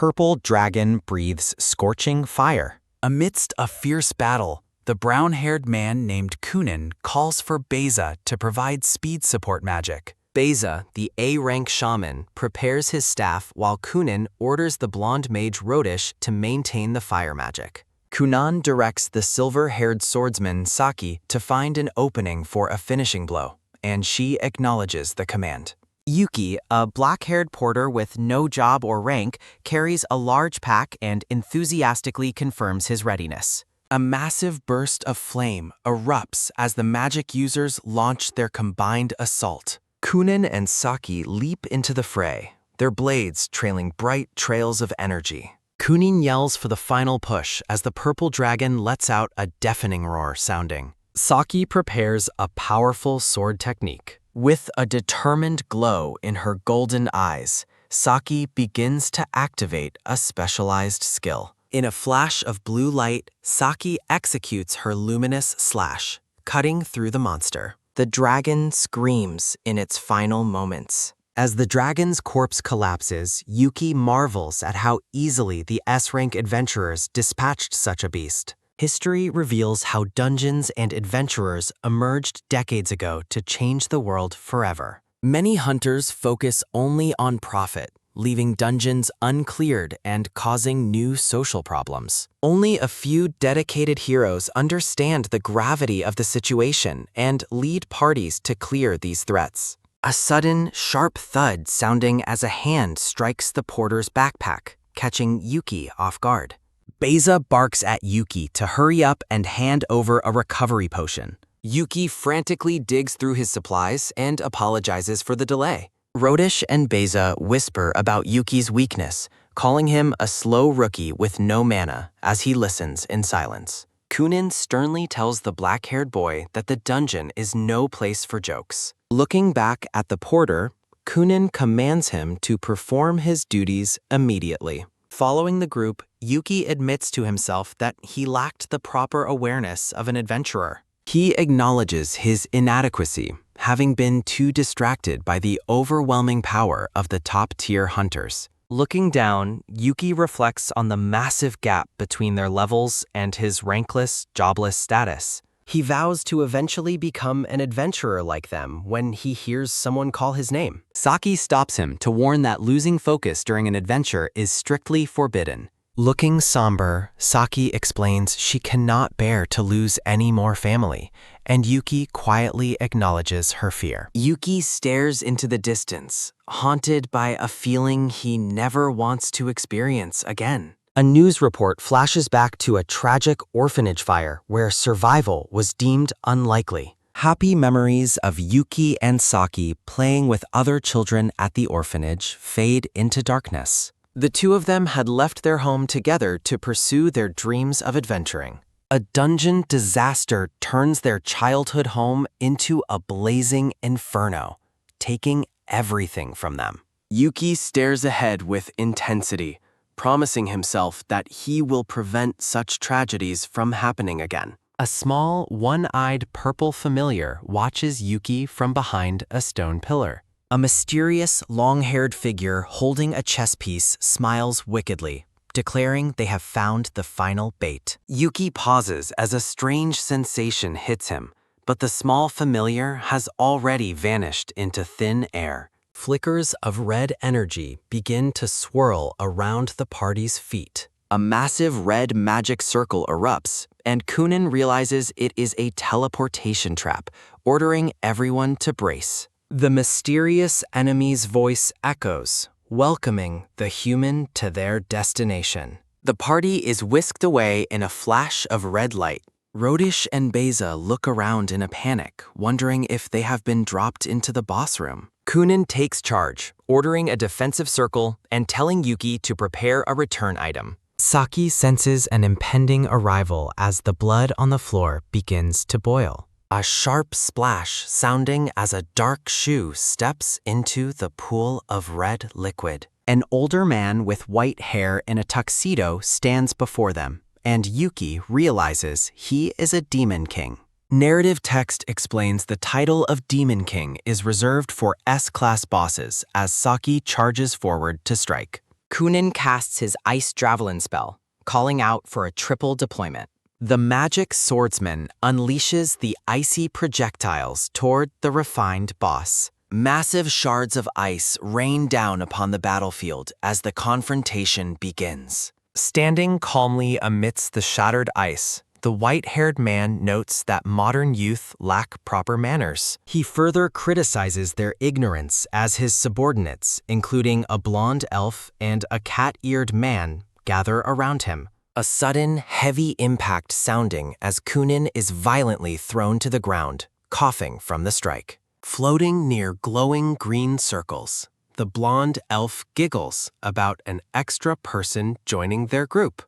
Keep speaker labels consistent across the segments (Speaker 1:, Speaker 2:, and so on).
Speaker 1: purple dragon breathes scorching fire.
Speaker 2: Amidst a fierce battle, the brown-haired man named Kunin calls for Beza to provide speed support magic.
Speaker 3: Beza, the A-rank shaman, prepares his staff while Kunin orders the blonde mage Rodish to maintain the fire magic. Kunan directs the silver-haired swordsman Saki to find an opening for a finishing blow, and she acknowledges the command. Yuki, a black-haired porter with no job or rank, carries a large pack and enthusiastically confirms his readiness. A massive burst of flame erupts as the magic users launch their combined assault. Kunin and Saki leap into the fray, their blades trailing bright trails of energy. Kunin yells for the final push as the purple dragon lets out a deafening roar sounding. Saki prepares a powerful sword technique. With a determined glow in her golden eyes, Saki begins to activate a specialized skill. In a flash of blue light, Saki executes her luminous slash, cutting through the monster. The dragon screams in its final moments. As the dragon's corpse collapses, Yuki marvels at how easily the S-rank adventurers dispatched such a beast. History reveals how dungeons and adventurers emerged decades ago to change the world forever. Many hunters focus only on profit, leaving dungeons uncleared and causing new social problems. Only a few dedicated heroes understand the gravity of the situation and lead parties to clear these threats. A sudden, sharp thud sounding as a hand strikes the porter's backpack, catching Yuki off guard. Beza barks at Yuki to hurry up and hand over a recovery potion. Yuki frantically digs through his supplies and apologizes for the delay. Rodish and Beza whisper about Yuki's weakness, calling him a slow rookie with no mana as he listens in silence. Kunin sternly tells the black-haired boy that the dungeon is no place for jokes. Looking back at the porter, Kunin commands him to perform his duties immediately. Following the group, Yuki admits to himself that he lacked the proper awareness of an adventurer. He acknowledges his inadequacy, having been too distracted by the overwhelming power of the top-tier hunters. Looking down, Yuki reflects on the massive gap between their levels and his rankless, jobless status. He vows to eventually become an adventurer like them when he hears someone call his name. Saki stops him to warn that losing focus during an adventure is strictly forbidden. Looking somber, Saki explains she cannot bear to lose any more family, and Yuki quietly acknowledges her fear. Yuki stares into the distance, haunted by a feeling he never wants to experience again. A news report flashes back to a tragic orphanage fire where survival was deemed unlikely. Happy memories of Yuki and Saki playing with other children at the orphanage fade into darkness. The two of them had left their home together to pursue their dreams of adventuring. A dungeon disaster turns their childhood home into a blazing inferno, taking everything from them. Yuki stares ahead with intensity, promising himself that he will prevent such tragedies from happening again. A small, one-eyed purple familiar watches Yuki from behind a stone pillar. A mysterious, long-haired figure holding a chess piece smiles wickedly, declaring they have found the final bait. Yuki pauses as a strange sensation hits him, but the small familiar has already vanished into thin air. Flickers of red energy begin to swirl around the party's feet. A massive red magic circle erupts, and Kunin realizes it is a teleportation trap, ordering everyone to brace. The mysterious enemy's voice echoes, welcoming the human to their destination. The party is whisked away in a flash of red light. Rodish and Beza look around in a panic, wondering if they have been dropped into the boss room. Kunin takes charge, ordering a defensive circle and telling Yuki to prepare a return item. Saki senses an impending arrival as the blood on the floor begins to boil. A sharp splash sounding as a dark shoe steps into the pool of red liquid. An older man with white hair in a tuxedo stands before them, and Yuki realizes he is a Demon King. Narrative text explains the title of Demon King is reserved for S-class bosses as Saki charges forward to strike. Kunin casts his ice javelin spell, calling out for a triple deployment. The magic swordsman unleashes the icy projectiles toward the refined boss. Massive shards of ice rain down upon the battlefield as the confrontation begins.
Speaker 2: Standing calmly amidst the shattered ice, the white-haired man notes that modern youth lack proper manners.
Speaker 3: He further criticizes their ignorance as his subordinates, including a blonde elf and a cat-eared man, gather around him. A sudden, heavy impact sounding as Kunin is violently thrown to the ground, coughing from the strike. Floating near glowing green circles, the blonde elf giggles about an extra person joining their group.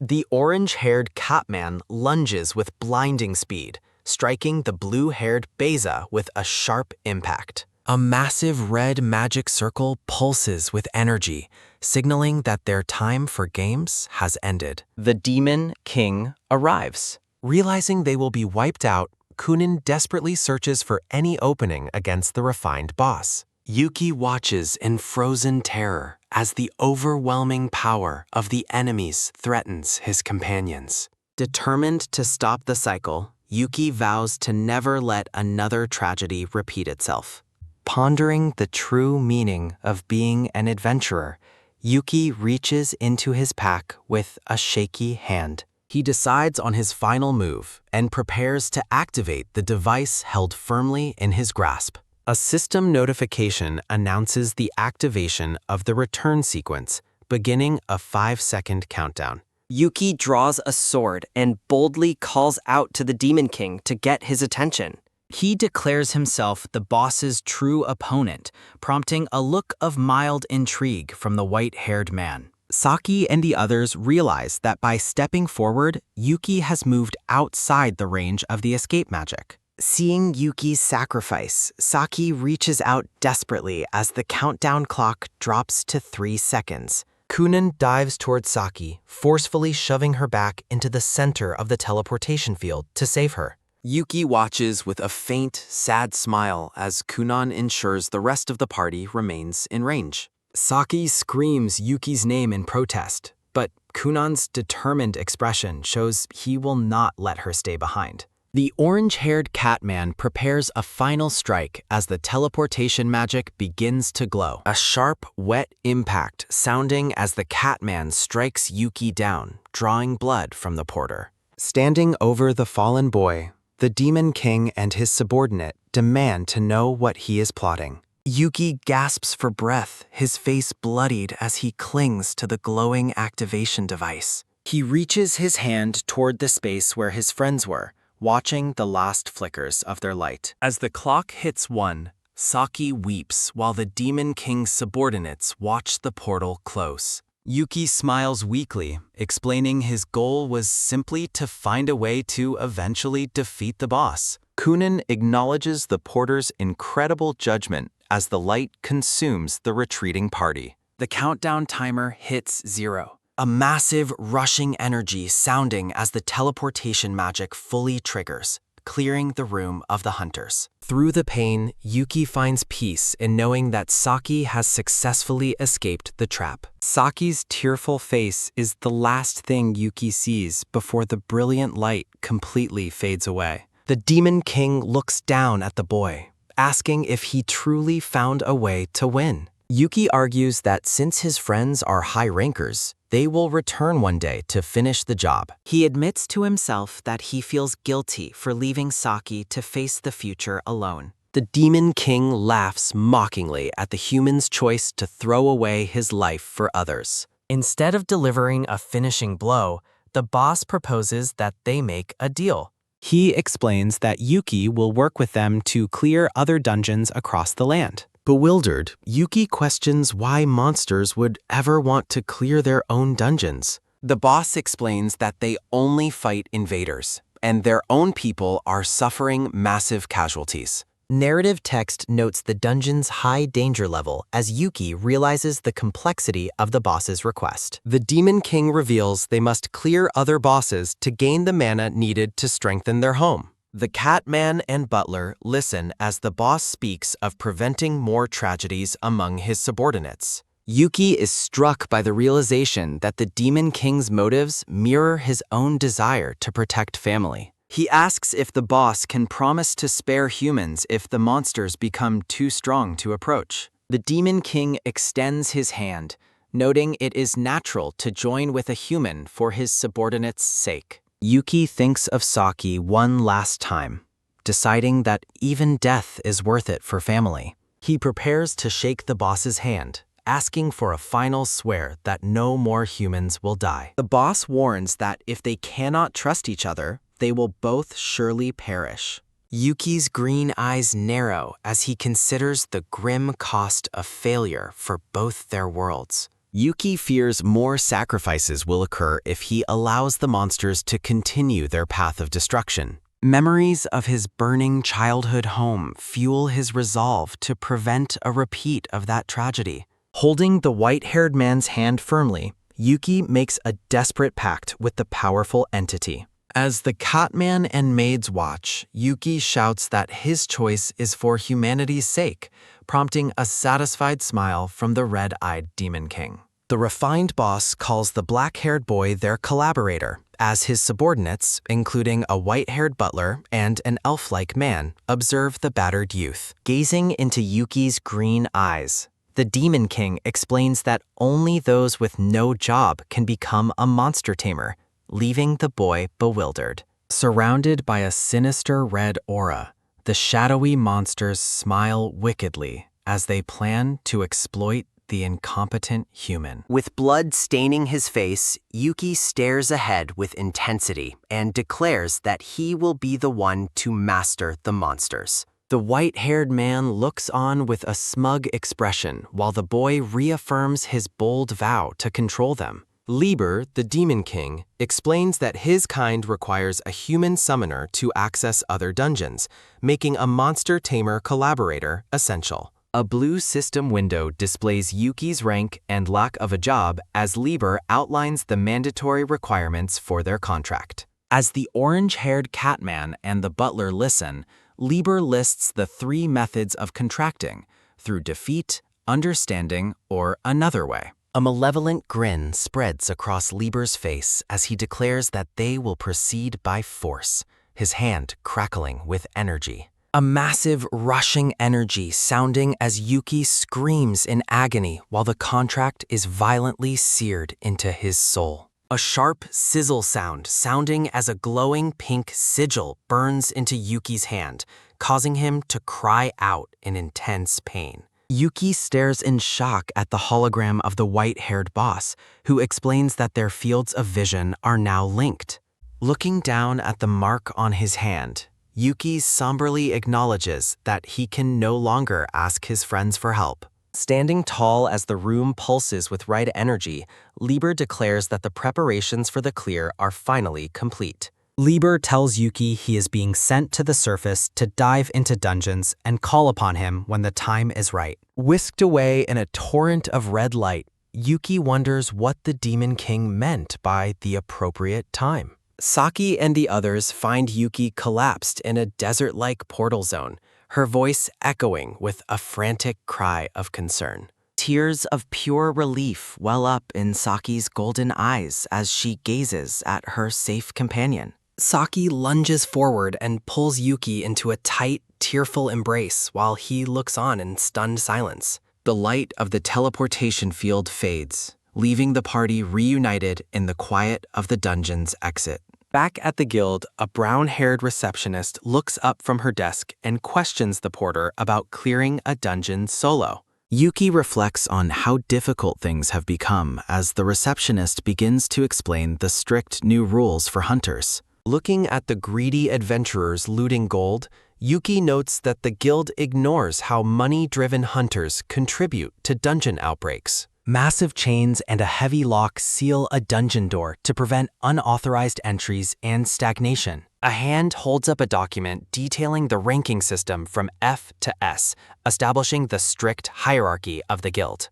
Speaker 3: The orange-haired catman lunges with blinding speed, striking the blue-haired Beza with a sharp impact. A massive red magic circle pulses with energy, signaling that their time for games has ended. The Demon King arrives. Realizing they will be wiped out, Kunin desperately searches for any opening against the refined boss. Yuki watches in frozen terror as the overwhelming power of the enemies threatens his companions. Determined to stop the cycle, Yuki vows to never let another tragedy repeat itself. Pondering the true meaning of being an adventurer, Yuki reaches into his pack with a shaky hand. He decides on his final move and prepares to activate the device held firmly in his grasp. A system notification announces the activation of the return sequence, beginning a 5-second countdown.
Speaker 4: Yuki draws a sword and boldly calls out to the Demon King to get his attention.
Speaker 3: He declares himself the boss's true opponent, prompting a look of mild intrigue from the white-haired man. Saki and the others realize that by stepping forward, Yuki has moved outside the range of the escape magic. Seeing Yuki's sacrifice, Saki reaches out desperately as the countdown clock drops to 3 seconds. Kunin dives toward Saki, forcefully shoving her back into the center of the teleportation field to save her.
Speaker 2: Yuki watches with a faint, sad smile as Kunan ensures the rest of the party remains in range.
Speaker 3: Saki screams Yuki's name in protest, but Kunan's determined expression shows he will not let her stay behind. The orange-haired catman prepares a final strike as the teleportation magic begins to glow. A sharp, wet impact sounding as the catman strikes Yuki down, drawing blood from the porter. Standing over the fallen boy, the Demon King and his subordinate demand to know what he is plotting. Yuki gasps for breath, his face bloodied as he clings to the glowing activation device. He reaches his hand toward the space where his friends were, watching the last flickers of their light.
Speaker 2: As the clock hits 1, Saki weeps while the Demon King's subordinates watch the portal close. Yuki smiles weakly, explaining his goal was simply to find a way to eventually defeat the boss. Kunin acknowledges the porter's incredible judgment as the light consumes the retreating party. The countdown timer hits 0.
Speaker 3: A massive, rushing energy sounding as the teleportation magic fully triggers, clearing the room of the hunters. Through the pain, Yuki finds peace in knowing that Saki has successfully escaped the trap. Saki's tearful face is the last thing Yuki sees before the brilliant light completely fades away. The Demon King looks down at the boy, asking if he truly found a way to win. Yuki argues that since his friends are high rankers, they will return one day to finish the job. He admits to himself that he feels guilty for leaving Saki to face the future alone. The Demon King laughs mockingly at the human's choice to throw away his life for others. Instead of delivering a finishing blow, the boss proposes that they make a deal. He explains that Yuki will work with them to clear other dungeons across the land. Bewildered, Yuki questions why monsters would ever want to clear their own dungeons.
Speaker 2: The boss explains that they only fight invaders, and their own people are suffering massive casualties.
Speaker 3: Narrative text notes the dungeon's high danger level as Yuki realizes the complexity of the boss's request. The Demon King reveals they must clear other bosses to gain the mana needed to strengthen their home. The Catman and Butler listen as the boss speaks of preventing more tragedies among his subordinates. Yuki is struck by the realization that the Demon King's motives mirror his own desire to protect family. He asks if the boss can promise to spare humans if the monsters become too strong to approach. The Demon King extends his hand, noting it is natural to join with a human for his subordinates' sake. Yuki thinks of Saki one last time, deciding that even death is worth it for family. He prepares to shake the boss's hand, asking for a final swear that no more humans will die. The boss warns that if they cannot trust each other, they will both surely perish. Yuki's green eyes narrow as he considers the grim cost of failure for both their worlds. Yuki fears more sacrifices will occur if he allows the monsters to continue their path of destruction. Memories of his burning childhood home fuel his resolve to prevent a repeat of that tragedy. Holding the white-haired man's hand firmly, Yuki makes a desperate pact with the powerful entity. As the Catman and maids watch, Yuki shouts that his choice is for humanity's sake, prompting a satisfied smile from the red-eyed Demon King. The refined boss calls the black-haired boy their collaborator, as his subordinates, including a white-haired butler and an elf-like man, observe the battered youth. Gazing into Yuki's green eyes, the Demon King explains that only those with no job can become a monster tamer, leaving the boy bewildered. Surrounded by a sinister red aura, the shadowy monsters smile wickedly as they plan to exploit the incompetent human. With blood staining his face, Yuki stares ahead with intensity and declares that he will be the one to master the monsters. The white-haired man looks on with a smug expression while the boy reaffirms his bold vow to control them. Liber, the Demon King, explains that his kind requires a human summoner to access other dungeons, making a monster tamer collaborator essential. A blue system window displays Yuki's rank and lack of a job as Liber outlines the mandatory requirements for their contract. As the orange-haired Catman and the butler listen, Liber lists the 3 methods of contracting: through defeat, understanding, or another way. A malevolent grin spreads across Liber's face as he declares that they will proceed by force, his hand crackling with energy. A massive, rushing energy sounding as Yuki screams in agony while the contract is violently seared into his soul. A sharp sizzle sound sounding as a glowing pink sigil burns into Yuki's hand, causing him to cry out in intense pain. Yuki stares in shock at the hologram of the white-haired boss, who explains that their fields of vision are now linked. Looking down at the mark on his hand, Yuki somberly acknowledges that he can no longer ask his friends for help. Standing tall as the room pulses with right energy, Liber declares that the preparations for the clear are finally complete. Liber tells Yuki he is being sent to the surface to dive into dungeons and call upon him when the time is right. Whisked away in a torrent of red light, Yuki wonders what the Demon King meant by the appropriate time. Saki and the others find Yuki collapsed in a desert-like portal zone, her voice echoing with a frantic cry of concern. Tears of pure relief well up in Saki's golden eyes as she gazes at her safe companion. Saki lunges forward and pulls Yuki into a tight, tearful embrace while he looks on in stunned silence. The light of the teleportation field fades, leaving the party reunited in the quiet of the dungeon's exit. Back at the guild, a brown-haired receptionist looks up from her desk and questions the porter about clearing a dungeon solo. Yuki reflects on how difficult things have become as the receptionist begins to explain the strict new rules for hunters. Looking at the greedy adventurers looting gold, Yuki notes that the guild ignores how money-driven hunters contribute to dungeon outbreaks. Massive chains and a heavy lock seal a dungeon door to prevent unauthorized entries and stagnation. A hand holds up a document detailing the ranking system from F to S, establishing the strict hierarchy of the guild.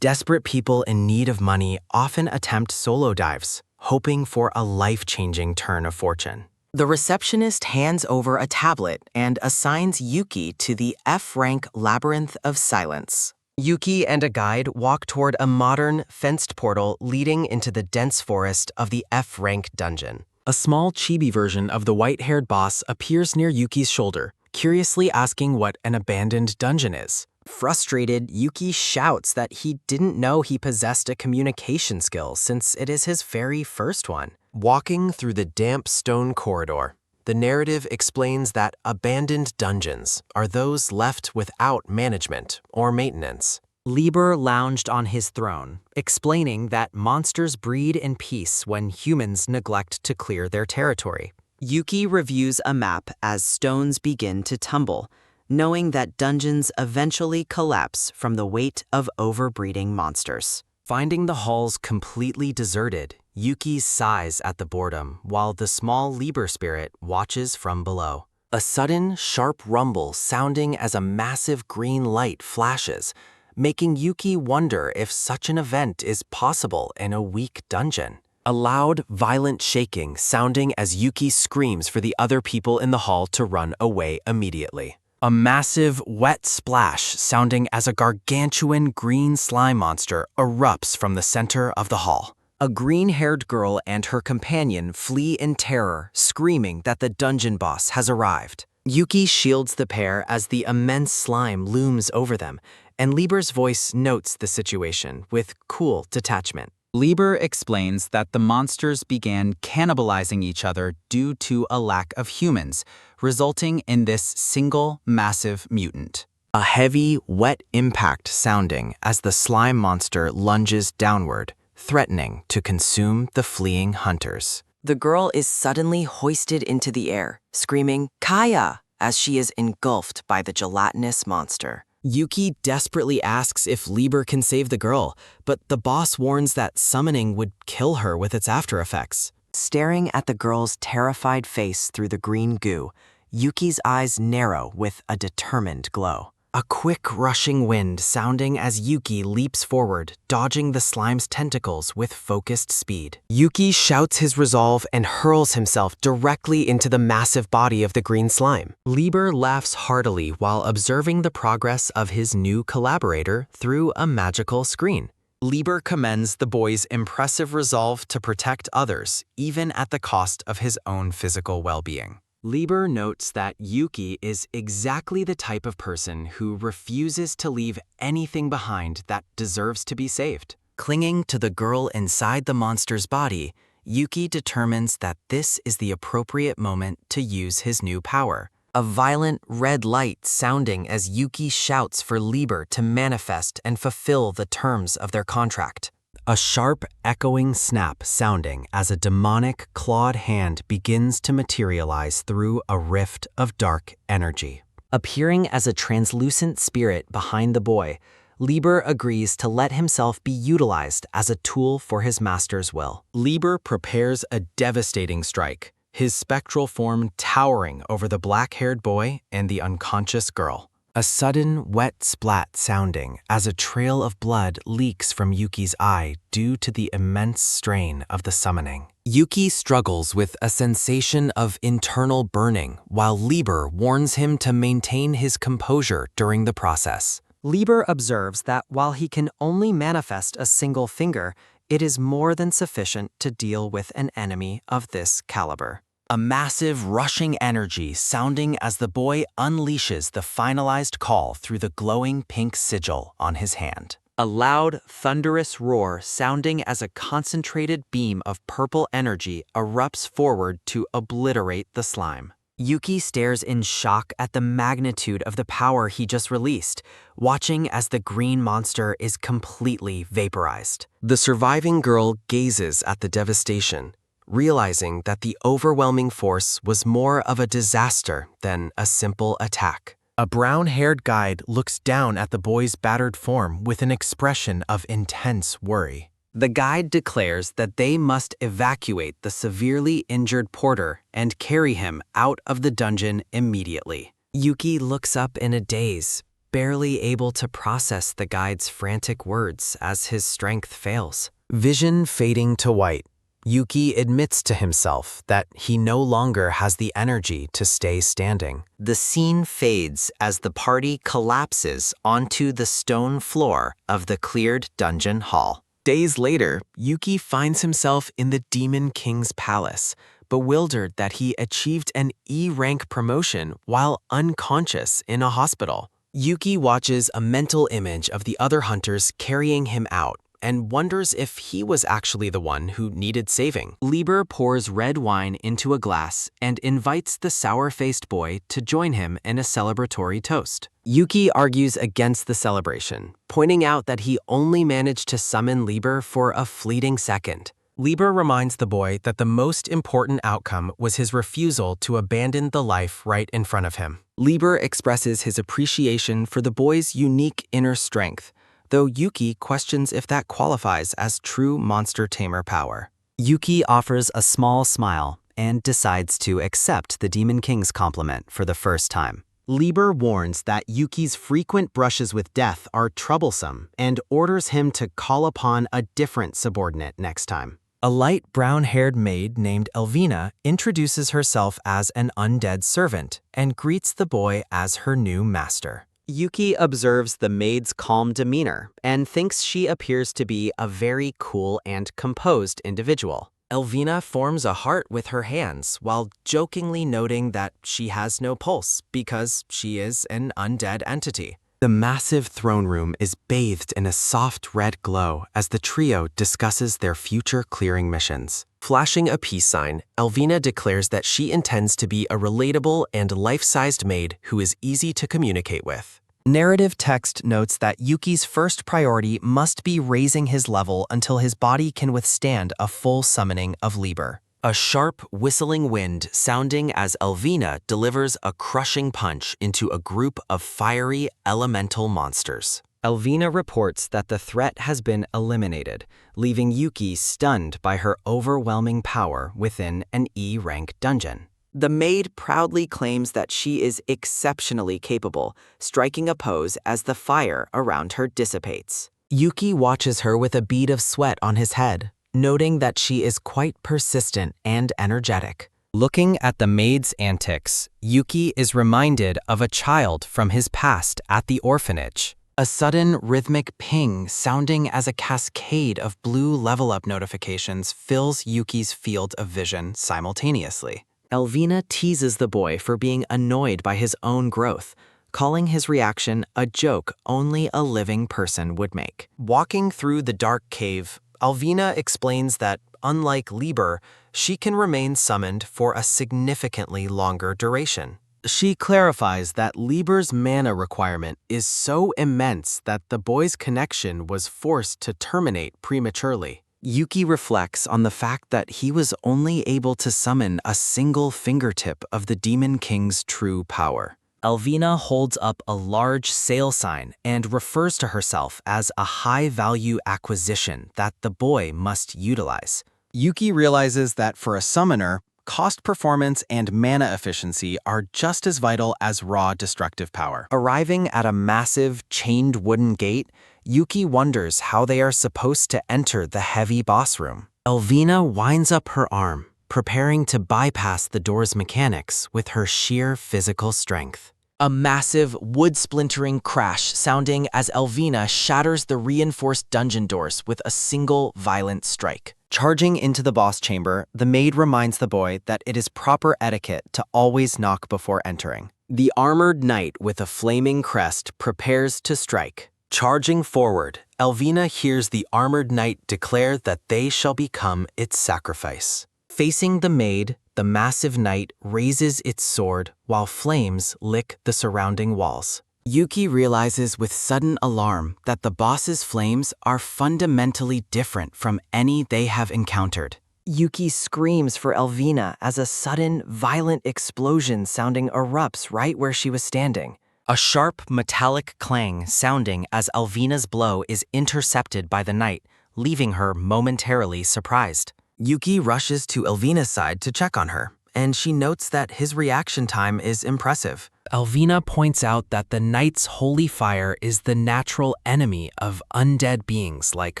Speaker 3: Desperate people in need of money often attempt solo dives, hoping for a life-changing turn of fortune. The receptionist hands over a tablet and assigns Yuki to the F-rank Labyrinth of Silence. Yuki and a guide walk toward a modern, fenced portal leading into the dense forest of the F-rank dungeon. A small chibi version of the white-haired boss appears near Yuki's shoulder, curiously asking what an abandoned dungeon is. Frustrated, Yuki shouts that he didn't know he possessed a communication skill since it is his very first one. Walking through the damp stone corridor, the narrative explains that abandoned dungeons are those left without management or maintenance. Liber lounged on his throne, explaining that monsters breed in peace when humans neglect to clear their territory.
Speaker 4: Yuki reviews a map as stones begin to tumble, knowing that dungeons eventually collapse from the weight of overbreeding monsters.
Speaker 3: Finding the halls completely deserted, Yuki sighs at the boredom while the small Liber spirit watches from below. A sudden, sharp rumble sounding as a massive green light flashes, making Yuki wonder if such an event is possible in a weak dungeon. A loud, violent shaking sounding as Yuki screams for the other people in the hall to run away immediately. A massive, wet splash sounding as a gargantuan green slime monster erupts from the center of the hall. A green-haired girl and her companion flee in terror, screaming that the dungeon boss has arrived. Yuki shields the pair as the immense slime looms over them, and Liber's voice notes the situation with cool detachment.
Speaker 1: Liber explains that the monsters began cannibalizing each other due to a lack of humans, resulting in this single massive mutant.
Speaker 3: A heavy, wet impact sounding as the slime monster lunges downward, threatening to consume the fleeing hunters.
Speaker 4: The girl is suddenly hoisted into the air, screaming "Kaya!" as she is engulfed by the gelatinous monster.
Speaker 3: Yuki desperately asks if Liber can save the girl, but the boss warns that summoning would kill her with its after effects.
Speaker 4: Staring at the girl's terrified face through the green goo, Yuki's eyes narrow with a determined glow.
Speaker 3: A quick rushing wind sounding as Yuki leaps forward, dodging the slime's tentacles with focused speed. Yuki shouts his resolve and hurls himself directly into the massive body of the green slime. Liber laughs heartily while observing the progress of his new collaborator through a magical screen. Liber commends the boy's impressive resolve to protect others, even at the cost of his own physical well-being. Liber notes that Yuki is exactly the type of person who refuses to leave anything behind that deserves to be saved. Clinging to the girl inside the monster's body, Yuki determines that this is the appropriate moment to use his new power. A violent red light sounding as Yuki shouts for Liber to manifest and fulfill the terms of their contract. A sharp, echoing snap sounding as a demonic, clawed hand begins to materialize through a rift of dark energy. Appearing as a translucent spirit behind the boy, Liber agrees to let himself be utilized as a tool for his master's will. Liber prepares a devastating strike, his spectral form towering over the black-haired boy and the unconscious girl. A sudden, wet splat sounding as a trail of blood leaks from Yuki's eye due to the immense strain of the summoning. Yuki struggles with a sensation of internal burning while Liber warns him to maintain his composure during the process.
Speaker 4: Liber observes that while he can only manifest a single finger, it is more than sufficient to deal with an enemy of this caliber.
Speaker 3: A massive rushing energy sounding as the boy unleashes the finalized call through the glowing pink sigil on his hand. A loud, thunderous roar sounding as a concentrated beam of purple energy erupts forward to obliterate the slime. Yuki stares in shock at the magnitude of the power he just released, watching as the green monster is completely vaporized. The surviving girl gazes at the devastation, realizing that the overwhelming force was more of a disaster than a simple attack. A brown-haired guide looks down at the boy's battered form with an expression of intense worry. The guide declares that they must evacuate the severely injured porter and carry him out of the dungeon immediately. Yuki looks up in a daze, barely able to process the guide's frantic words as his strength fails. Vision fading to white, Yuki admits to himself that he no longer has the energy to stay standing.
Speaker 4: The scene fades as the party collapses onto the stone floor of the cleared dungeon hall.
Speaker 3: Days later, Yuki finds himself in the Demon King's palace, bewildered that he achieved an E-rank promotion while unconscious in a hospital. Yuki watches a mental image of the other hunters carrying him out and wonders if he was actually the one who needed saving.
Speaker 2: Lieber pours red wine into a glass and invites the sour-faced boy to join him in a celebratory toast.
Speaker 3: Yuki argues against the celebration, pointing out that he only managed to summon Lieber for a fleeting second. Lieber reminds the boy that the most important outcome was his refusal to abandon the life right in front of him. Lieber expresses his appreciation for the boy's unique inner strength, though Yuki questions if that qualifies as true monster tamer power.
Speaker 4: Yuki offers a small smile and decides to accept the Demon King's compliment for the first time. Lieber warns that Yuki's frequent brushes with death are troublesome and orders him to call upon a different subordinate next time.
Speaker 3: A light brown-haired maid named Elvina introduces herself as an undead servant and greets the boy as her new master.
Speaker 4: Yuki observes the maid's calm demeanor and thinks she appears to be a very cool and composed individual.
Speaker 3: Elvina forms a heart with her hands while jokingly noting that she has no pulse because she is an undead entity. The massive throne room is bathed in a soft red glow as the trio discusses their future clearing missions. Flashing a peace sign, Elvina declares that she intends to be a relatable and life-sized maid who is easy to communicate with. Narrative text notes that Yuki's first priority must be raising his level until his body can withstand a full summoning of Lieber. A sharp, whistling wind sounding as Elvina delivers a crushing punch into a group of fiery elemental monsters.
Speaker 4: Elvina reports that the threat has been eliminated, leaving Yuki stunned by her overwhelming power within an E-rank dungeon. The maid proudly claims that she is exceptionally capable, striking a pose as the fire around her dissipates.
Speaker 3: Yuki watches her with a bead of sweat on his head, noting that she is quite persistent and energetic. Looking at the maid's antics, Yuki is reminded of a child from his past at the orphanage. A sudden rhythmic ping sounding as a cascade of blue level-up notifications fills Yuki's field of vision simultaneously.
Speaker 4: Elvina teases the boy for being annoyed by his own growth, calling his reaction a joke only a living person would make.
Speaker 3: Walking through the dark cave, Elvina explains that, unlike Lieber, she can remain summoned for a significantly longer duration. She clarifies that Lieber's mana requirement is so immense that the boy's connection was forced to terminate prematurely. Yuki reflects on the fact that he was only able to summon a single fingertip of the Demon King's true power.
Speaker 4: Elvina holds up a large sale sign and refers to herself as a high-value acquisition that the boy must utilize.
Speaker 3: Yuki realizes that for a summoner, cost performance and mana efficiency are just as vital as raw destructive power. Arriving at a massive, chained wooden gate, Yuki wonders how they are supposed to enter the heavy boss room. Elvina winds up her arm, preparing to bypass the door's mechanics with her sheer physical strength. A massive, wood-splintering crash sounding as Elvina shatters the reinforced dungeon doors with a single violent strike. Charging into the boss chamber, the maid reminds the boy that it is proper etiquette to always knock before entering. The armored knight with a flaming crest prepares to strike. Charging forward, Elvina hears the armored knight declare that they shall become its sacrifice. Facing the maid, the massive knight raises its sword while flames lick the surrounding walls. Yuki realizes with sudden alarm that the boss's flames are fundamentally different from any they have encountered. Yuki screams for Elvina as a sudden, violent explosion sounding erupts right where she was standing. A sharp, metallic clang sounding as Elvina's blow is intercepted by the knight, leaving her momentarily surprised. Yuki rushes to Elvina's side to check on her, and she notes that his reaction time is impressive. Elvina points out that the knight's holy fire is the natural enemy of undead beings like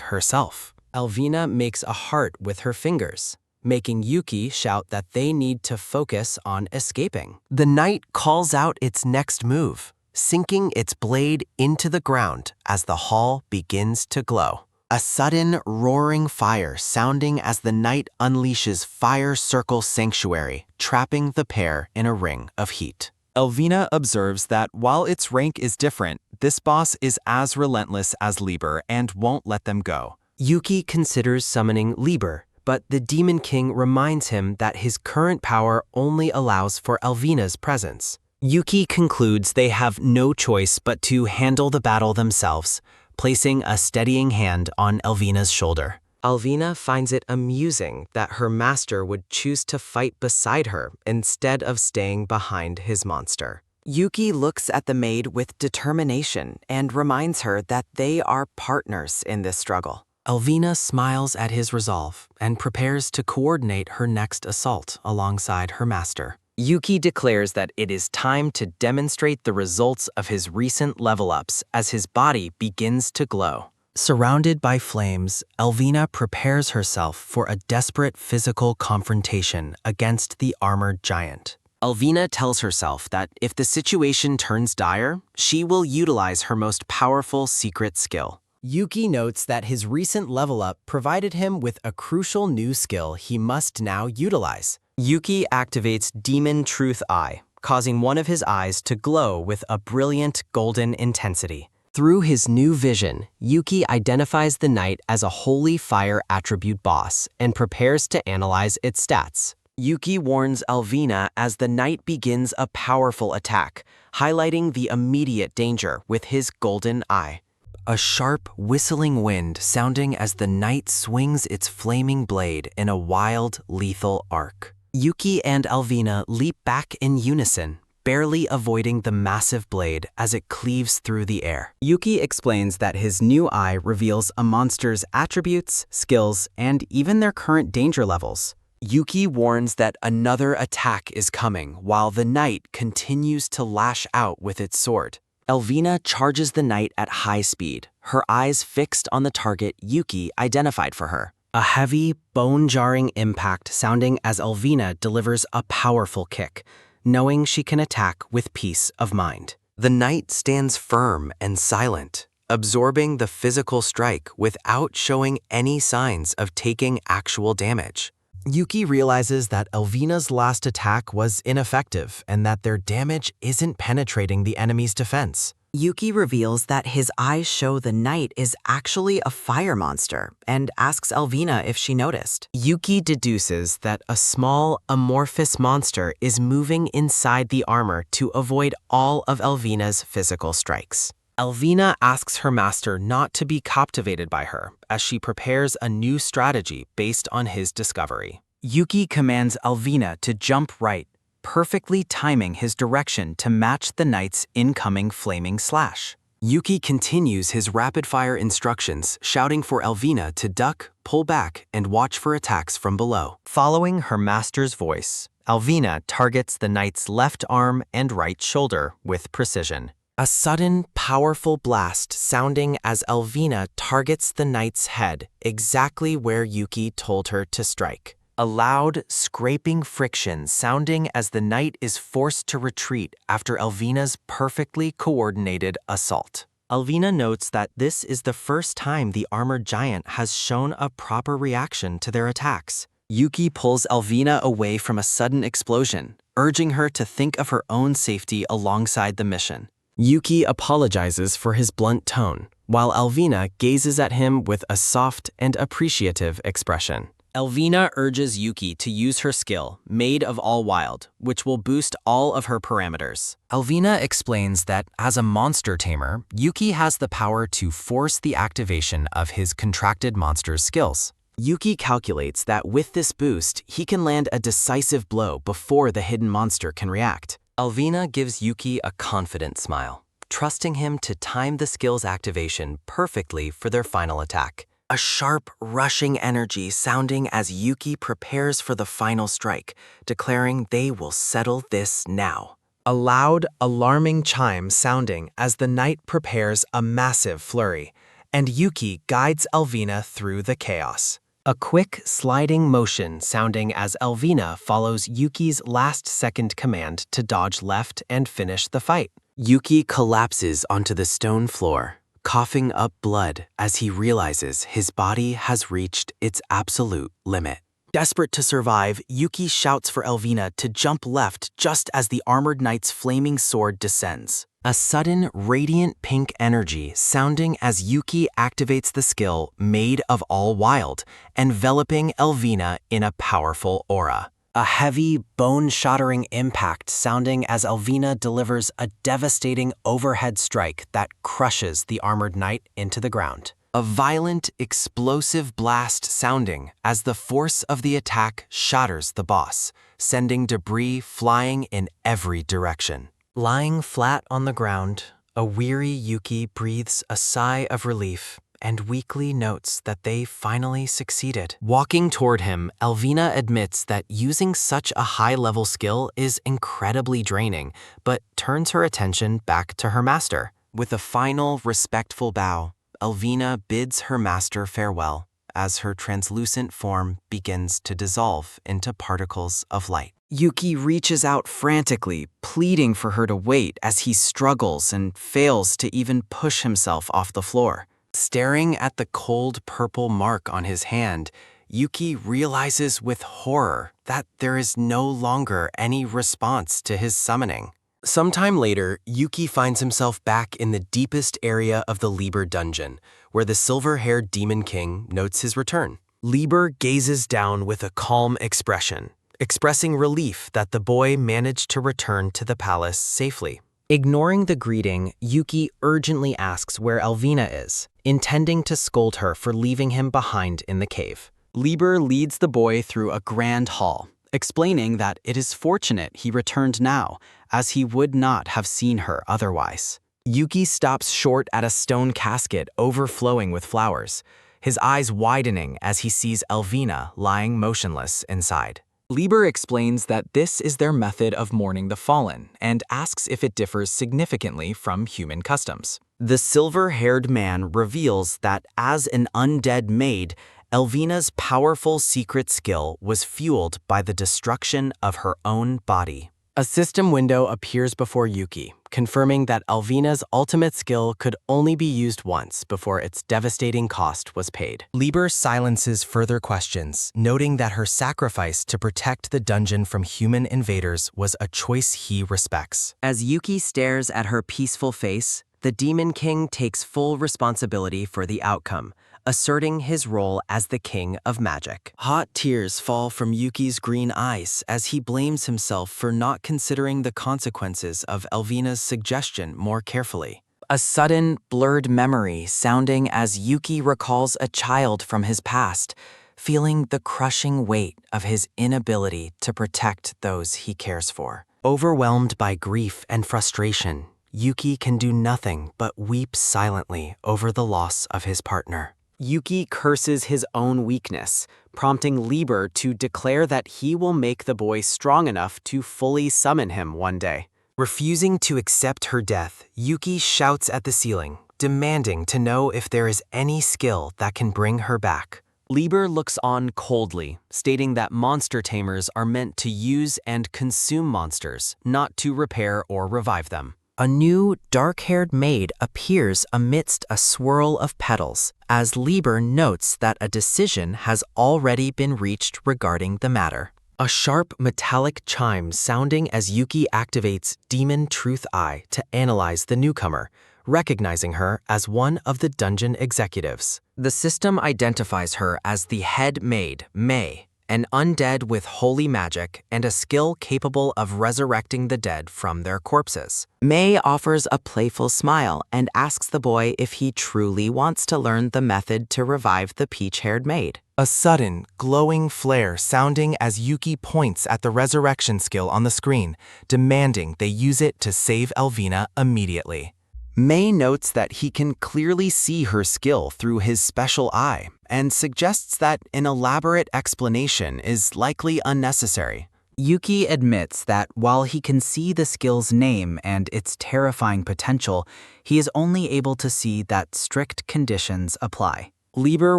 Speaker 3: herself. Alvina makes a heart with her fingers, making Yuki shout that they need to focus on escaping. The knight calls out its next move, sinking its blade into the ground as the hall begins to glow. A sudden roaring fire sounding as the knight unleashes Fire Circle Sanctuary, trapping the pair in a ring of heat.
Speaker 2: Alvina observes that while its rank is different, this boss is as relentless as Liber and won't let them go.
Speaker 3: Yuki considers summoning Liber, but the Demon King reminds him that his current power only allows for Alvina's presence. Yuki concludes they have no choice but to handle the battle themselves, placing a steadying hand on Alvina's shoulder. Alvina finds it amusing that her master would choose to fight beside her instead of staying behind his monster. Yuki looks at the maid with determination and reminds her that they are partners in this struggle. Alvina smiles at his resolve and prepares to coordinate her next assault alongside her master. Yuki declares that it is time to demonstrate the results of his recent level-ups as his body begins to glow. Surrounded by flames, Alvina prepares herself for a desperate physical confrontation against the armored giant. Alvina tells herself that if the situation turns dire, she will utilize her most powerful secret skill. Yuki notes that his recent level-up provided him with a crucial new skill he must now utilize. Yuki activates Demon Truth Eye, causing one of his eyes to glow with a brilliant golden intensity. Through his new vision, Yuki identifies the knight as a holy fire attribute boss and prepares to analyze its stats. Yuki warns Alvina as the knight begins a powerful attack, highlighting the immediate danger with his golden eye. A sharp, whistling wind sounding as the knight swings its flaming blade in a wild, lethal arc. Yuki and Alvina leap back in unison, barely avoiding the massive blade as it cleaves through the air.
Speaker 1: Yuki explains that his new eye reveals a monster's attributes, skills, and even their current danger levels.
Speaker 3: Yuki warns that another attack is coming while the knight continues to lash out with its sword. Alvina charges the knight at high speed, her eyes fixed on the target Yuki identified for her. A heavy, bone-jarring impact sounding as Alvina delivers a powerful kick, knowing she can attack with peace of mind. The knight stands firm and silent, absorbing the physical strike without showing any signs of taking actual damage. Yuki realizes that Alvina's last attack was ineffective and that their damage isn't penetrating the enemy's defense.
Speaker 5: Yuki reveals that his eyes show the knight is actually a fire monster and asks Alvina if she noticed.
Speaker 3: Yuki deduces that a small, amorphous monster is moving inside the armor to avoid all of Alvina's physical strikes. Alvina asks her master not to be captivated by her as she prepares a new strategy based on his discovery.
Speaker 1: Yuki commands Alvina to jump right, perfectly timing his direction to match the knight's incoming flaming slash.
Speaker 3: Yuki continues his rapid-fire instructions, shouting for Alvina to duck, pull back, and watch for attacks from below.
Speaker 1: Following her master's voice, Alvina targets the knight's left arm and right shoulder with precision.
Speaker 3: A sudden, powerful blast sounding as Alvina targets the knight's head exactly where Yuki told her to strike. A loud, scraping friction sounding as the knight is forced to retreat after Alvina's perfectly coordinated assault. Alvina notes that this is the first time the armored giant has shown a proper reaction to their attacks. Yuki pulls Alvina away from a sudden explosion, urging her to think of her own safety alongside the mission. Yuki apologizes for his blunt tone, while Alvina gazes at him with a soft and appreciative expression. Alvina urges Yuki to use her skill, Maid of All Wild, which will boost all of her parameters. Alvina explains that as a monster tamer, Yuki has the power to force the activation of his contracted monster's skills. Yuki calculates that with this boost, he can land a decisive blow before the hidden monster can react. Alvina gives Yuki a confident smile, trusting him to time the skill's activation perfectly for their final attack. A sharp, rushing energy sounding as Yuki prepares for the final strike, declaring they will settle this now. A loud, alarming chime sounding as the knight prepares a massive flurry,
Speaker 2: and Yuki guides Elvina through the chaos.
Speaker 3: A quick, sliding motion sounding as Elvina follows Yuki's last-second command to dodge left and finish the fight.
Speaker 4: Yuki collapses onto the stone floor, coughing up blood as he realizes his body has reached its absolute limit. Desperate to survive, Yuki shouts for Elvina to jump left just as the armored knight's flaming sword descends. A sudden, radiant pink energy sounding as Yuki activates the skill Made of All Wild, enveloping Elvina in a powerful aura. A heavy, bone-shattering impact sounding as Elvina delivers a devastating overhead strike that crushes the armored knight into the ground. A violent, explosive blast sounding as the force of the attack shatters the boss, sending debris flying in every direction. Lying flat on the ground, a weary Yuki breathes a sigh of relief and weakly notes that they finally succeeded. Walking toward him, Elvina admits that using such a high-level skill is incredibly draining, but turns her attention back to her master. With a final, respectful bow, Elvina bids her master farewell as her translucent form begins to dissolve into particles of light. Yuki reaches out frantically, pleading for her to wait as he struggles and fails to even push himself off the floor. Staring at the cold purple mark on his hand, Yuki realizes with horror that there is no longer any response to his summoning. Sometime later, Yuki finds himself back in the deepest area of the Liber dungeon, where the silver-haired Demon King notes his return. Liber gazes down with a calm expression, expressing relief that the boy managed to return to the palace safely.
Speaker 3: Ignoring the greeting, Yuki urgently asks where Elvina is, intending to scold her for leaving him behind in the cave.
Speaker 1: Liber leads the boy through a grand hall, explaining that it is fortunate he returned now, as he would not have seen her otherwise.
Speaker 4: Yuki stops short at a stone casket overflowing with flowers, his eyes widening as he sees Elvina lying motionless inside.
Speaker 1: Liber explains that this is their method of mourning the fallen and asks if it differs significantly from human customs.
Speaker 4: The silver-haired man reveals that as an undead maid, Elvina's powerful secret skill was fueled by the destruction of her own body. A system window appears before Yuki, confirming that Elvina's ultimate skill could only be used once before its devastating cost was paid.
Speaker 2: Liber silences further questions, noting that her sacrifice to protect the dungeon from human invaders was a choice he respects.
Speaker 3: As Yuki stares at her peaceful face, the Demon King takes full responsibility for the outcome, asserting his role as the king of magic.
Speaker 4: Hot tears fall from Yuki's green eyes as he blames himself for not considering the consequences of Elvina's suggestion more carefully. A sudden, blurred memory sounding as Yuki recalls a child from his past, feeling the crushing weight of his inability to protect those he cares for. Overwhelmed by grief and frustration, Yuki can do nothing but weep silently over the loss of his partner.
Speaker 1: Yuki curses his own weakness, prompting Liber to declare that he will make the boy strong enough to fully summon him one day.
Speaker 2: Refusing to accept her death, Yuki shouts at the ceiling, demanding to know if there is any skill that can bring her back.
Speaker 1: Liber looks on coldly, stating that monster tamers are meant to use and consume monsters, not to repair or revive them.
Speaker 3: A new, dark-haired maid appears amidst a swirl of petals, as Liber notes that a decision has already been reached regarding the matter.
Speaker 4: A sharp, metallic chime sounding as Yuki activates Demon Truth Eye to analyze the newcomer, recognizing her as one of the dungeon executives.
Speaker 3: The system identifies her as the head maid, May, an undead with holy magic and a skill capable of resurrecting the dead from their corpses.
Speaker 5: May offers a playful smile and asks the boy if he truly wants to learn the method to revive the peach-haired maid.
Speaker 2: A sudden, glowing flare sounding as Yuki points at the resurrection skill on the screen, demanding they use it to save Elvina immediately.
Speaker 1: May notes that he can clearly see her skill through his special eye and suggests that an elaborate explanation is likely unnecessary. Yuki admits that while he can see the skill's name and its terrifying potential, he is only able to see that strict conditions apply.
Speaker 3: Lieber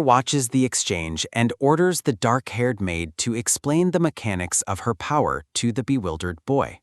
Speaker 3: watches the exchange and orders the dark-haired maid to explain the mechanics of her power to the bewildered boy.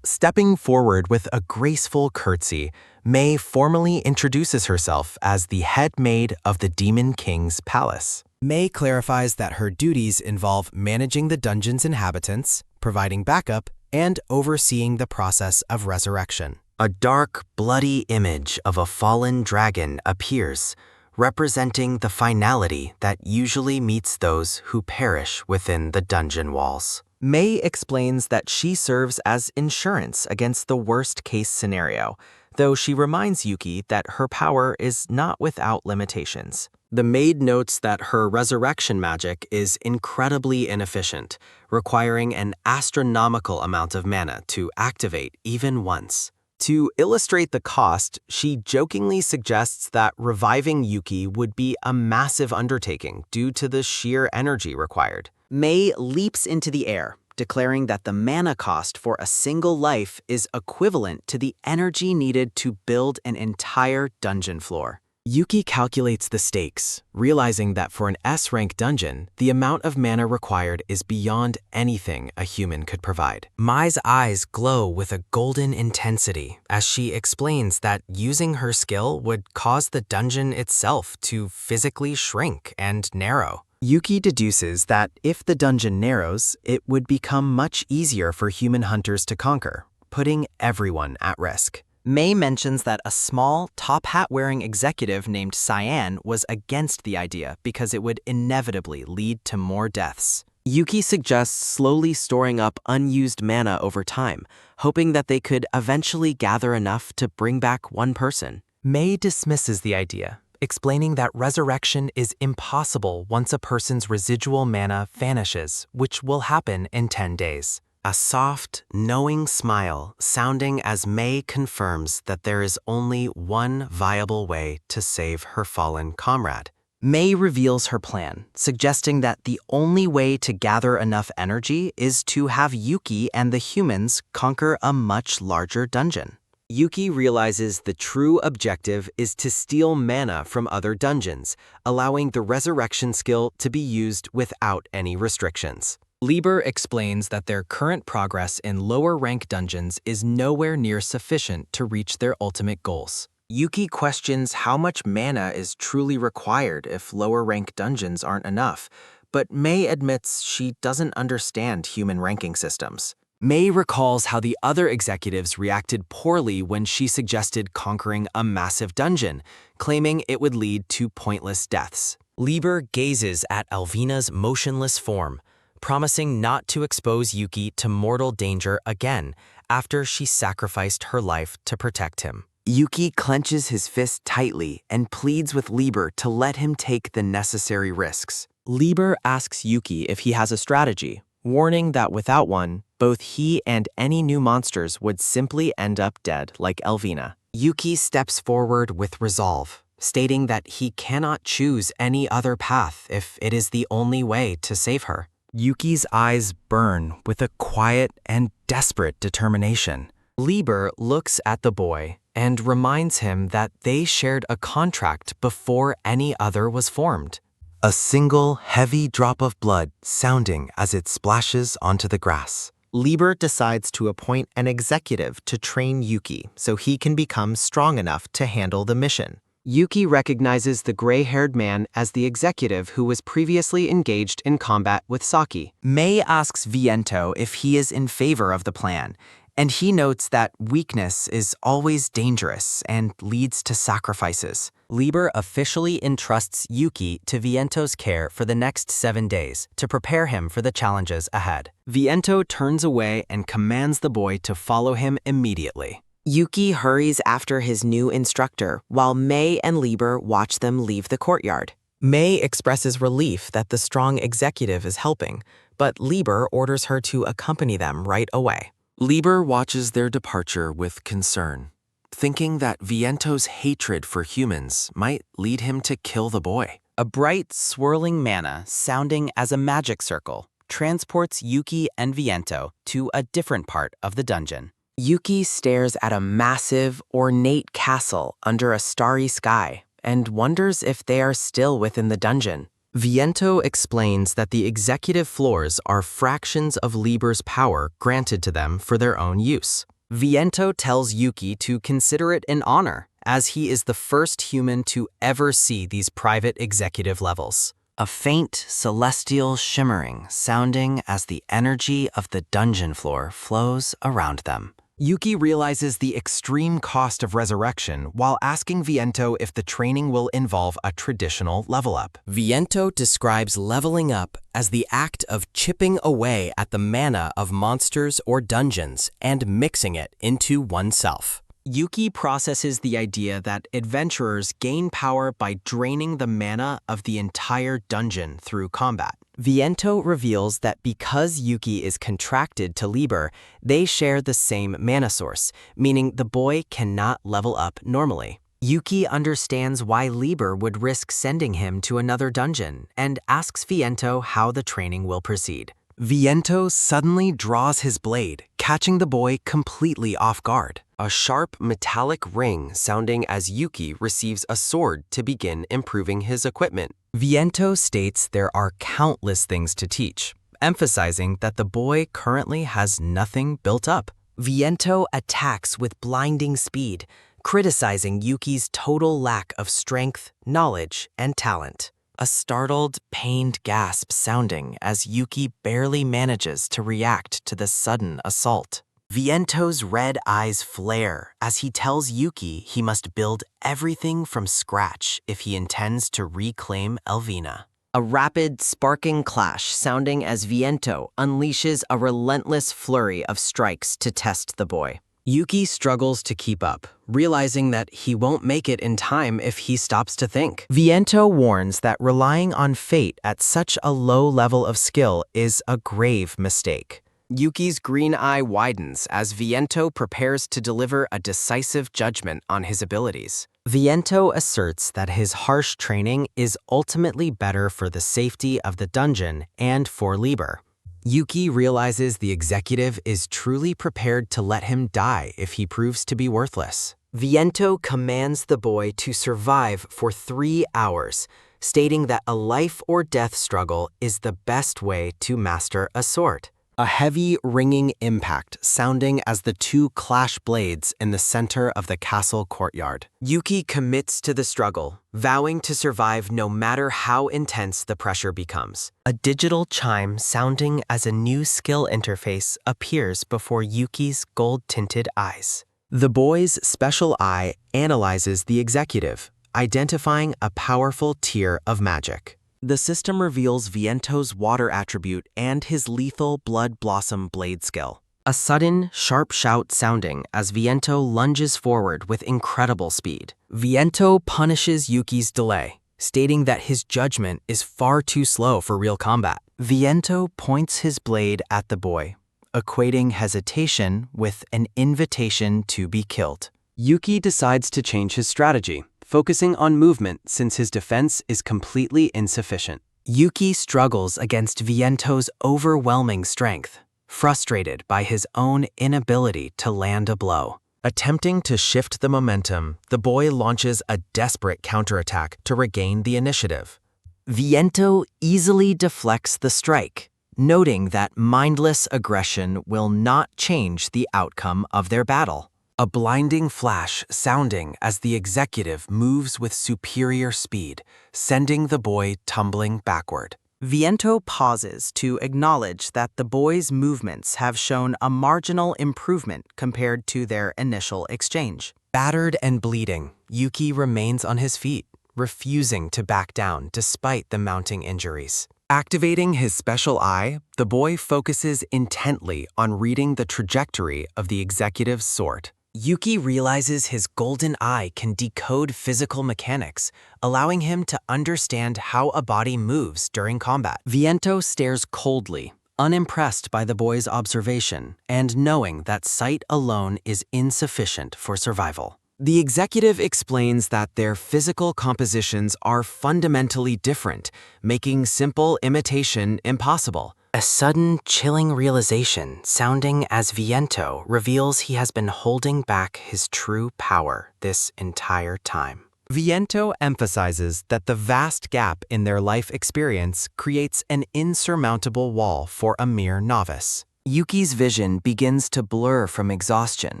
Speaker 3: Stepping forward with a graceful curtsy, Mei formally introduces herself as the head maid of the Demon King's palace. Mei clarifies that her duties involve managing the dungeon's inhabitants, providing backup, and overseeing the process of resurrection. A dark, bloody image of a fallen dragon appears, representing the finality that usually meets those who perish within the dungeon walls. Mei explains that she serves as insurance against the worst-case scenario, though she reminds Yuki that her power is not without limitations. The maid notes that her resurrection magic is incredibly inefficient, requiring an astronomical amount of mana to activate even once. To illustrate the cost, she jokingly suggests that reviving Yuki would be a massive undertaking due to the sheer energy required.
Speaker 4: Mei leaps into the air, declaring that the mana cost for a single life is equivalent to the energy needed to build an entire dungeon floor.
Speaker 3: Yuki calculates the stakes, realizing that for an S-rank dungeon, the amount of mana required is beyond anything a human could provide. Mai's eyes glow with a golden intensity as she explains that using her skill would cause the dungeon itself to physically shrink and narrow. Yuki deduces that if the dungeon narrows, it would become much easier for human hunters to conquer, putting everyone at risk.
Speaker 4: Mei mentions that a small, top-hat-wearing executive named Cyan was against the idea because it would inevitably lead to more deaths. Yuki suggests slowly storing up unused mana over time, hoping that they could eventually gather enough to bring back one person.
Speaker 3: Mei dismisses the idea, explaining that resurrection is impossible once a person's residual mana vanishes, which will happen in 10 days. A soft, knowing smile sounding as Mei confirms that there is only one viable way to save her fallen comrade.
Speaker 4: Mei reveals her plan, suggesting that the only way to gather enough energy is to have Yuki and the humans conquer a much larger dungeon. Yuki realizes the true objective is to steal mana from other dungeons, allowing the resurrection skill to be used without any restrictions.
Speaker 3: Lieber explains that their current progress in lower-rank dungeons is nowhere near sufficient to reach their ultimate goals.
Speaker 4: Yuki questions how much mana is truly required if lower-rank dungeons aren't enough, but Mei admits she doesn't understand human ranking systems.
Speaker 3: Mei recalls how the other executives reacted poorly when she suggested conquering a massive dungeon, claiming it would lead to pointless deaths. Lieber gazes at Alvina's motionless form, promising not to expose Yuki to mortal danger again after she sacrificed her life to protect him.
Speaker 4: Yuki clenches his fist tightly and pleads with Lieber to let him take the necessary risks. Lieber asks Yuki if he has a strategy, warning that without one, both he and any new monsters would simply end up dead like Alvina.
Speaker 3: Yuki steps forward with resolve, stating that he cannot choose any other path if it is the only way to save her. Yuki's eyes burn with a quiet and desperate determination. Lieber looks at the boy and reminds him that they shared a contract before any other was formed.
Speaker 2: A single heavy drop of blood sounding as it splashes onto the grass.
Speaker 4: Lieber decides to appoint an executive to train Yuki so he can become strong enough to handle the mission. Yuki recognizes the gray-haired man as the executive who was previously engaged in combat with Saki. Mei asks Viento if he is in favor of the plan, and he notes that weakness is always dangerous and leads to sacrifices.
Speaker 3: Lieber officially entrusts Yuki to Viento's care for the next 7 days to prepare him for the challenges ahead.
Speaker 4: Viento turns away and commands the boy to follow him immediately. Yuki hurries after his new instructor, while Mei and Lieber watch them leave the courtyard.
Speaker 3: Mei expresses relief that the strong executive is helping, but Lieber orders her to accompany them right away.
Speaker 2: Lieber watches their departure with concern, thinking that Viento's hatred for humans might lead him to kill the boy.
Speaker 4: A bright, swirling mana sounding as a magic circle
Speaker 3: transports Yuki and Viento to a different part of the dungeon.
Speaker 5: Yuki stares at a massive, ornate castle under a starry sky and wonders if they are still within the dungeon.
Speaker 3: Viento explains that the executive floors are fractions of Liber's power granted to them for their own use. Viento tells Yuki to consider it an honor, as he is the first human to ever see these private executive levels. A faint, celestial shimmering sounding as the energy of the dungeon floor flows around them. Yuki realizes the extreme cost of resurrection while asking Viento if the training will involve a traditional level up. Viento describes leveling up as the act of chipping away at the mana of monsters or dungeons and mixing it into oneself. Yuki processes the idea that adventurers gain power by draining the mana of the entire dungeon through combat. Viento reveals that because Yuki is contracted to Liber, they share the same mana source, meaning the boy cannot level up normally. Yuki understands why Liber would risk sending him to another dungeon and asks Viento how the training will proceed. Viento suddenly draws his blade, catching the boy completely off guard. A sharp metallic ring sounding as Yuki receives a sword to begin improving his equipment. Viento states there are countless things to teach, emphasizing that the boy currently has nothing built up. Viento attacks with blinding speed, criticizing Yuki's total lack of strength, knowledge, and talent. A startled, pained gasp sounding as Yuki barely manages to react to the sudden assault. Viento's red eyes flare as he tells Yuki he must build everything from scratch if he intends to reclaim Elvina. A rapid, sparking clash sounding as Viento unleashes a relentless flurry of strikes to test the boy. Yuki struggles to keep up, realizing that he won't make it in time if he stops to think. Viento warns that relying on fate at such a low level of skill is a grave mistake. Yuki's green eye widens as Viento prepares to deliver a decisive judgment on his abilities. Viento asserts that his harsh training is ultimately better for the safety of the dungeon and for Liber. Yuki realizes the executive is truly prepared to let him die if he proves to be worthless. Viento commands the boy to survive for 3 hours, stating that a life or death struggle is the best way to master a sword. A heavy, ringing impact sounding as the two clash blades in the center of the castle courtyard. Yuki commits to the struggle, vowing to survive no matter how intense the pressure becomes. A digital chime sounding as a new skill interface appears before Yuki's gold-tinted eyes. The boy's special eye analyzes the executive, identifying a powerful tier of magic. The system reveals Viento's water attribute and his lethal Blood Blossom blade skill. A sudden, sharp shout sounding as Viento lunges forward with incredible speed. Viento punishes Yuki's delay, stating that his judgment is far too slow for real combat. Viento points his blade at the boy, equating hesitation with an invitation to be killed. Yuki decides to change his strategy, focusing on movement since his defense is completely insufficient. Yuki struggles against Viento's overwhelming strength, frustrated by his own inability to land a blow. Attempting to shift the momentum, the boy launches a desperate counterattack to regain the initiative. Viento easily deflects the strike, noting that mindless aggression will not change the outcome of their battle. A blinding flash sounding as the executive moves with superior speed, sending the boy tumbling backward. Viento pauses to acknowledge that the boy's movements have shown a marginal improvement compared to their initial exchange. Battered and bleeding, Yuki remains on his feet, refusing to back down despite the mounting injuries. Activating his special eye, the boy focuses intently on reading the trajectory of the executive's sword. Yuki realizes his golden eye can decode physical mechanics, allowing him to understand how a body moves during combat. Viento stares coldly, unimpressed by the boy's observation, and knowing that sight alone is insufficient for survival. The executive explains that their physical compositions are fundamentally different, making simple imitation impossible. A sudden, chilling realization sounding as Viento reveals he has been holding back his true power this entire time.
Speaker 4: Viento emphasizes that the vast gap in their life experience creates an insurmountable wall for a mere novice.
Speaker 3: Yuki's vision begins to blur from exhaustion,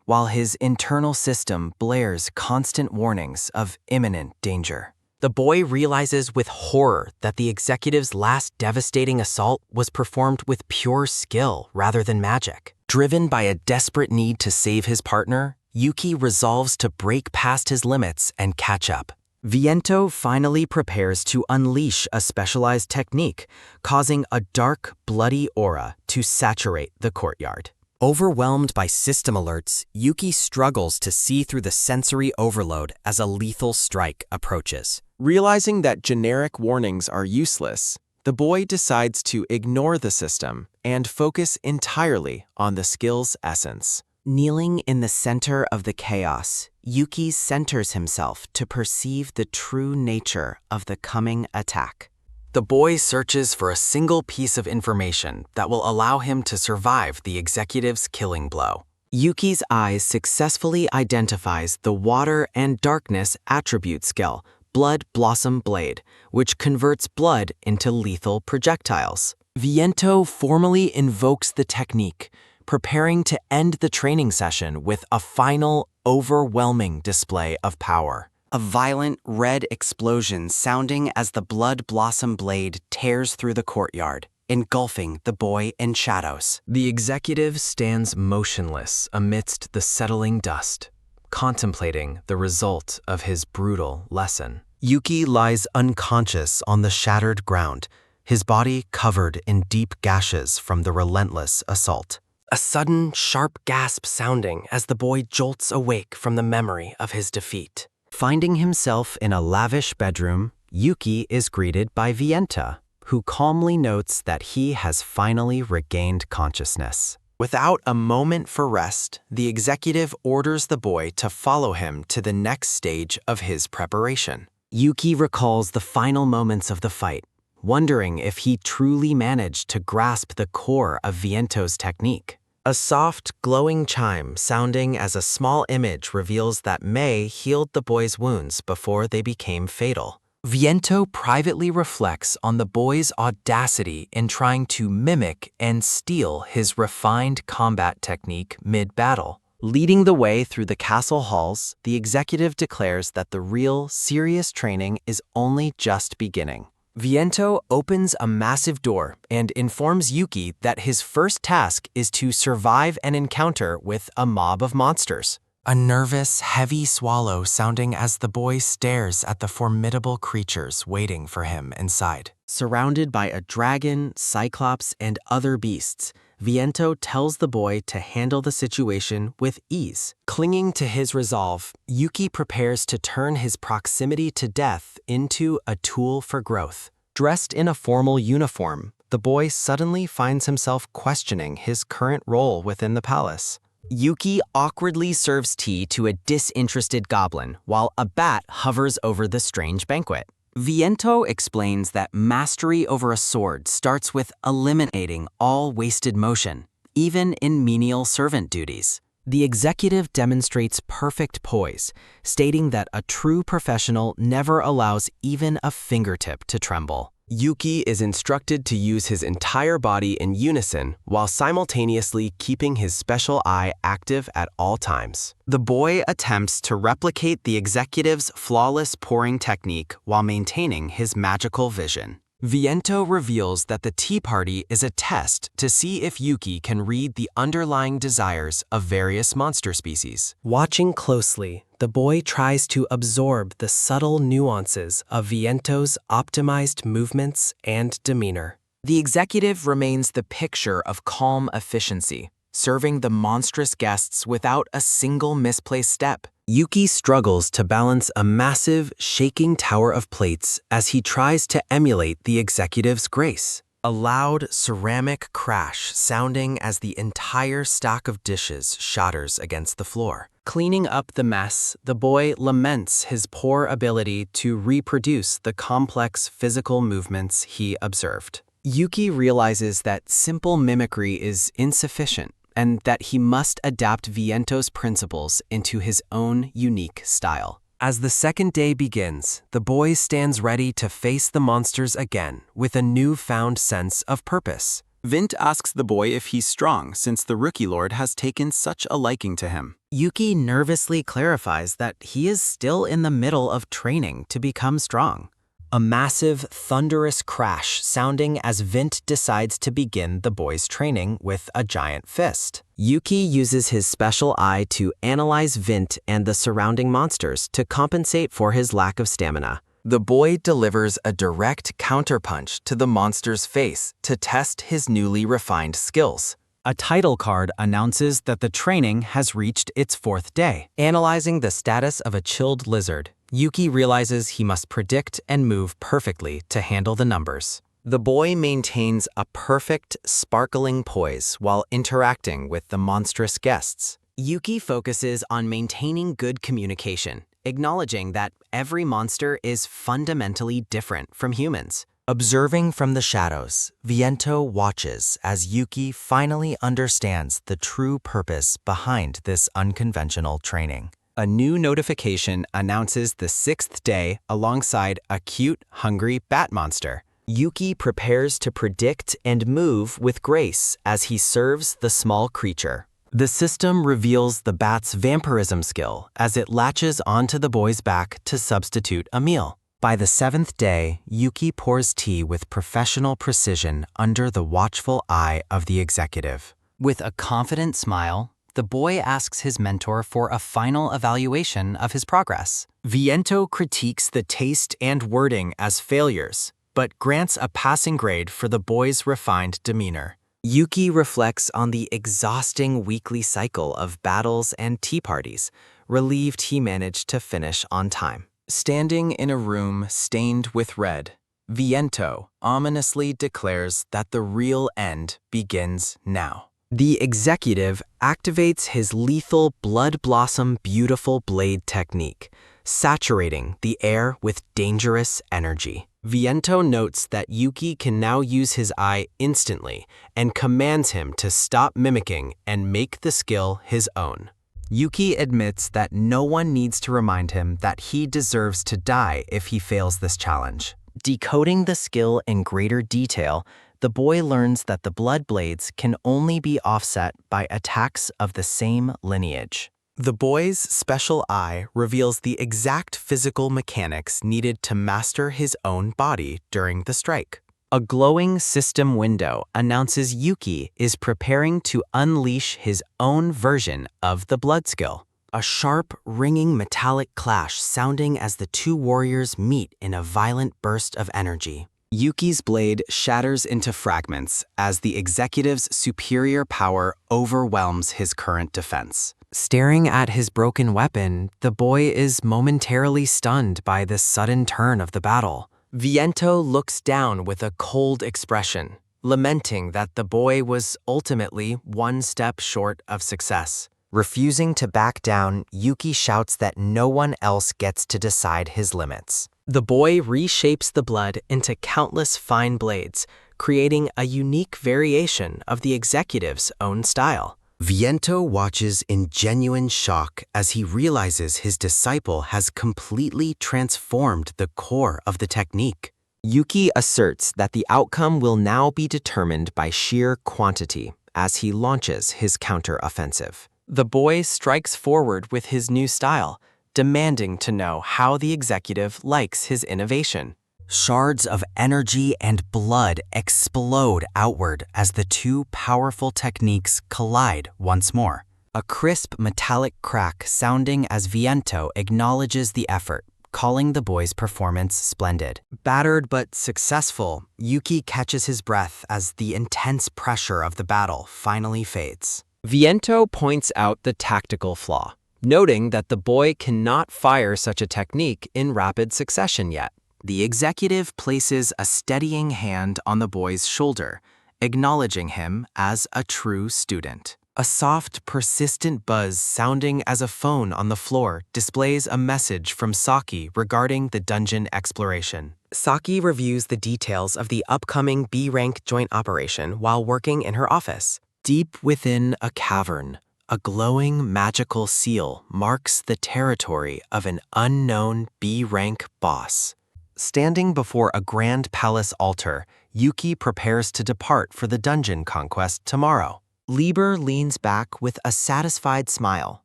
Speaker 3: while his internal system blares constant warnings of imminent danger. The boy realizes with horror that the executive's last devastating assault was performed with pure skill rather than magic. Driven by a desperate need to save his partner, Yuki resolves to break past his limits and catch up.
Speaker 4: Viento finally prepares to unleash a specialized technique, causing a dark, bloody aura to saturate the courtyard.
Speaker 3: Overwhelmed by system alerts, Yuki struggles to see through the sensory overload as a lethal strike approaches.
Speaker 2: Realizing that generic warnings are useless, the boy decides to ignore the system and focus entirely on the skill's essence.
Speaker 5: Kneeling in the center of the chaos, Yuki centers himself to perceive the true nature of the coming attack.
Speaker 3: The boy searches for a single piece of information that will allow him to survive the executive's killing blow.
Speaker 5: Yuki's eyes successfully identifies the water and darkness attribute skill, Blood Blossom Blade, which converts blood into lethal projectiles.
Speaker 3: Viento formally invokes the technique, preparing to end the training session with a final, overwhelming display of power.
Speaker 5: A violent red explosion sounding as the Blood Blossom Blade tears through the courtyard, engulfing the boy in shadows.
Speaker 3: The executive stands motionless amidst the settling dust, contemplating the result of his brutal lesson.
Speaker 4: Yuki lies unconscious on the shattered ground, his body covered in deep gashes from the relentless assault.
Speaker 3: A sudden, sharp gasp sounding as the boy jolts awake from the memory of his defeat.
Speaker 4: Finding himself in a lavish bedroom, Yuki is greeted by Viento, who calmly notes that he has finally regained consciousness.
Speaker 2: Without a moment for rest, the executive orders the boy to follow him to the next stage of his preparation.
Speaker 3: Yuki recalls the final moments of the fight, wondering if he truly managed to grasp the core of Viento's technique.
Speaker 5: A soft, glowing chime sounding as a small image reveals that Mei healed the boy's wounds before they became fatal.
Speaker 3: Viento privately reflects on the boy's audacity in trying to mimic and steal his refined combat technique mid-battle.
Speaker 5: Leading the way through the castle halls, the executive declares that the real, serious training is only just beginning.
Speaker 3: Viento opens a massive door and informs Yuki that his first task is to survive an encounter with a mob of monsters. A nervous, heavy swallow sounding as the boy stares at the formidable creatures waiting for him inside.
Speaker 5: Surrounded by a dragon, cyclops, and other beasts, Viento tells the boy to handle the situation with ease.
Speaker 3: Clinging to his resolve, Yuki prepares to turn his proximity to death into a tool for growth.
Speaker 4: Dressed in a formal uniform, the boy suddenly finds himself questioning his current role within the palace.
Speaker 5: Yuki awkwardly serves tea to a disinterested goblin while a bat hovers over the strange banquet. Viento explains that mastery over a sword starts with eliminating all wasted motion, even in menial servant duties. The executive demonstrates perfect poise, stating that a true professional never allows even a fingertip to tremble.
Speaker 2: Yuki is instructed to use his entire body in unison while simultaneously keeping his special eye active at all times.
Speaker 5: The boy attempts to replicate the executive's flawless pouring technique while maintaining his magical vision.
Speaker 3: Viento reveals that the tea party is a test to see if Yuki can read the underlying desires of various monster species. Watching closely, the boy tries to absorb the subtle nuances of Viento's optimized movements and demeanor. The executive remains the picture of calm efficiency, serving the monstrous guests without a single misplaced step. Yuki struggles to balance a massive, shaking tower of plates as he tries to emulate the executive's grace. A loud ceramic crash sounding as the entire stack of dishes shatters against the floor. Cleaning up the mess, the boy laments his poor ability to reproduce the complex physical movements he observed. Yuki realizes that simple mimicry is insufficient and that he must adapt Viento's principles into his own unique style.
Speaker 2: As the second day begins, the boy stands ready to face the monsters again with a newfound sense of purpose.
Speaker 1: Vint asks the boy if he's strong since the Rookie Lord has taken such a liking to him.
Speaker 5: Yuki nervously clarifies that he is still in the middle of training to become strong. A massive, thunderous crash sounding as Vint decides to begin the boy's training with a giant fist. Yuki uses his special eye to analyze Vint and the surrounding monsters to compensate for his lack of stamina.
Speaker 3: The boy delivers a direct counterpunch to the monster's face to test his newly refined skills.
Speaker 5: A title card announces that the training has reached its 4th day.
Speaker 3: Analyzing the status of a chilled lizard, Yuki realizes he must predict and move perfectly to handle the numbers. The boy maintains a perfect, sparkling poise while interacting with the monstrous guests.
Speaker 5: Yuki focuses on maintaining good communication, acknowledging that every monster is fundamentally different from humans.
Speaker 3: Observing from the shadows, Viento watches as Yuki finally understands the true purpose behind this unconventional training.
Speaker 5: A new notification announces the 6th day alongside a cute, hungry bat monster.
Speaker 3: Yuki prepares to predict and move with grace as he serves the small creature.
Speaker 5: The system reveals the bat's vampirism skill as it latches onto the boy's back to substitute a meal.
Speaker 3: By the 7th day, Yuki pours tea with professional precision under the watchful eye of the executive.
Speaker 5: With a confident smile, the boy asks his mentor for a final evaluation of his progress.
Speaker 2: Viento critiques the taste and wording as failures, but grants a passing grade for the boy's refined demeanor.
Speaker 3: Yuki reflects on the exhausting weekly cycle of battles and tea parties, relieved he managed to finish on time.
Speaker 2: Standing in a room stained with red, Viento ominously declares that the real end begins now.
Speaker 3: The executive activates his lethal Blood Blossom Beautiful Blade technique, saturating the air with dangerous energy. Viento notes that Yuki can now use his eye instantly and commands him to stop mimicking and make the skill his own.
Speaker 5: Yuki admits that no one needs to remind him that he deserves to die if he fails this challenge. Decoding the skill in greater detail, the boy learns that the blood blades can only be offset by attacks of the same lineage.
Speaker 3: The boy's special eye reveals the exact physical mechanics needed to master his own body during the strike.
Speaker 5: A glowing system window announces Yuki is preparing to unleash his own version of the blood skill.
Speaker 3: A sharp, ringing metallic clash sounding as the two warriors meet in a violent burst of energy.
Speaker 5: Yuki's blade shatters into fragments as the executive's superior power overwhelms his current defense.
Speaker 3: Staring at his broken weapon, the boy is momentarily stunned by the sudden turn of the battle. Viento looks down with a cold expression, lamenting that the boy was ultimately one step short of success. Refusing to back down, Yuki shouts that no one else gets to decide his limits. The boy reshapes the blood into countless fine blades, creating a unique variation of the executive's own style. Viento watches in genuine shock as he realizes his disciple has completely transformed the core of the technique. Yuki asserts that the outcome will now be determined by sheer quantity as he launches his counter-offensive. The boy strikes forward with his new style, demanding to know how the executive likes his innovation. Shards of energy and blood explode outward as the two powerful techniques collide once more. A crisp metallic crack sounding as Viento acknowledges the effort, calling the boy's performance splendid. Battered but successful, Yuki catches his breath as the intense pressure of the battle finally fades. Viento points out the tactical flaw, noting that the boy cannot fire such a technique in rapid succession yet. The executive places a steadying hand on the boy's shoulder, acknowledging him as a true student. A soft, persistent buzz sounding as a phone on the floor displays a message from Saki regarding the dungeon exploration. Saki reviews the details of the upcoming B-rank joint operation while working in her office. Deep within a cavern, a glowing magical seal marks the territory of an unknown B-rank boss. Standing before a grand palace altar, Yuki prepares to depart for the dungeon conquest tomorrow. Lieber leans back with a satisfied smile,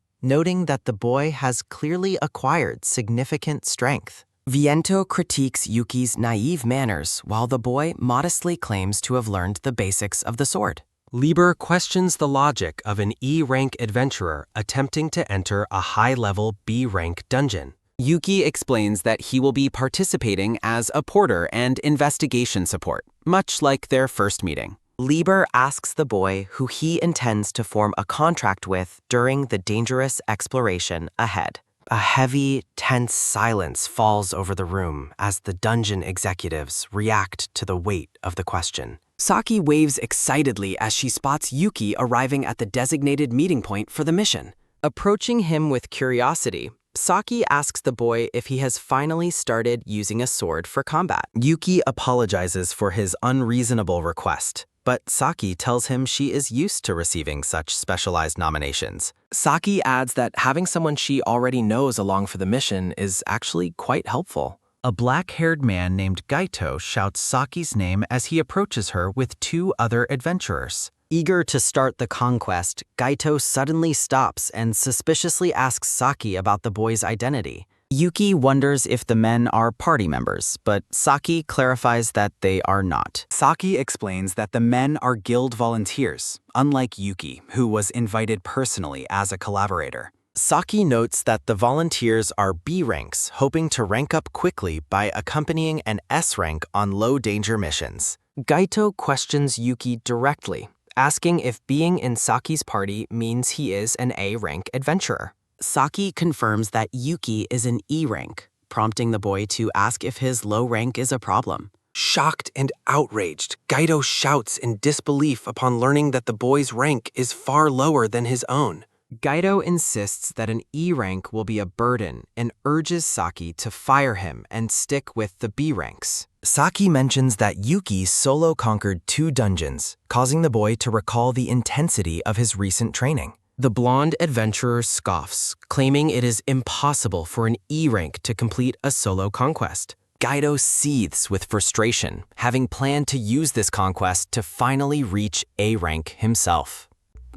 Speaker 3: noting that the boy has clearly acquired significant strength. Viento critiques Yuki's naive manners while the boy modestly claims to have learned the basics of the sword. Lieber questions the logic of an E-rank adventurer attempting to enter a high-level B-rank dungeon.
Speaker 5: Yuki explains that he will be participating as a porter and investigation support, much like their first meeting.
Speaker 3: Lieber asks the boy who he intends to form a contract with during the dangerous exploration ahead. A heavy, tense silence falls over the room as the dungeon executives react to the weight of the question.
Speaker 5: Saki waves excitedly as she spots Yuki arriving at the designated meeting point for the mission. Approaching him with curiosity, Saki asks the boy if he has finally started using a sword for combat.
Speaker 3: Yuki apologizes for his unreasonable request, but Saki tells him she is used to receiving such specialized nominations. Saki adds that having someone she already knows along for the mission is actually quite helpful. A black-haired man named Gaito shouts Saki's name as he approaches her with two other adventurers.
Speaker 4: Eager to start the conquest, Gaito suddenly stops and suspiciously asks Saki about the boy's identity. Yuki wonders if the men are party members, but Saki clarifies that they are not.
Speaker 1: Saki explains that the men are guild volunteers, unlike Yuki, who was invited personally as a collaborator.
Speaker 3: Saki notes that the volunteers are B ranks, hoping to rank up quickly by accompanying an S rank on low-danger missions. Gaito questions Yuki directly, asking if being in Saki's party means he is an A-rank adventurer.
Speaker 4: Saki confirms that Yuki is an E rank, prompting the boy to ask if his low rank is a problem.
Speaker 3: Shocked and outraged, Gaito shouts in disbelief upon learning that the boy's rank is far lower than his own. Gaito insists that an E rank will be a burden and urges Saki to fire him and stick with the B ranks. Saki mentions that Yuki solo conquered 2 dungeons, causing the boy to recall the intensity of his recent training. The blonde adventurer scoffs, claiming it is impossible for an E rank to complete a solo conquest. Gaito seethes with frustration, having planned to use this conquest to finally reach A rank himself.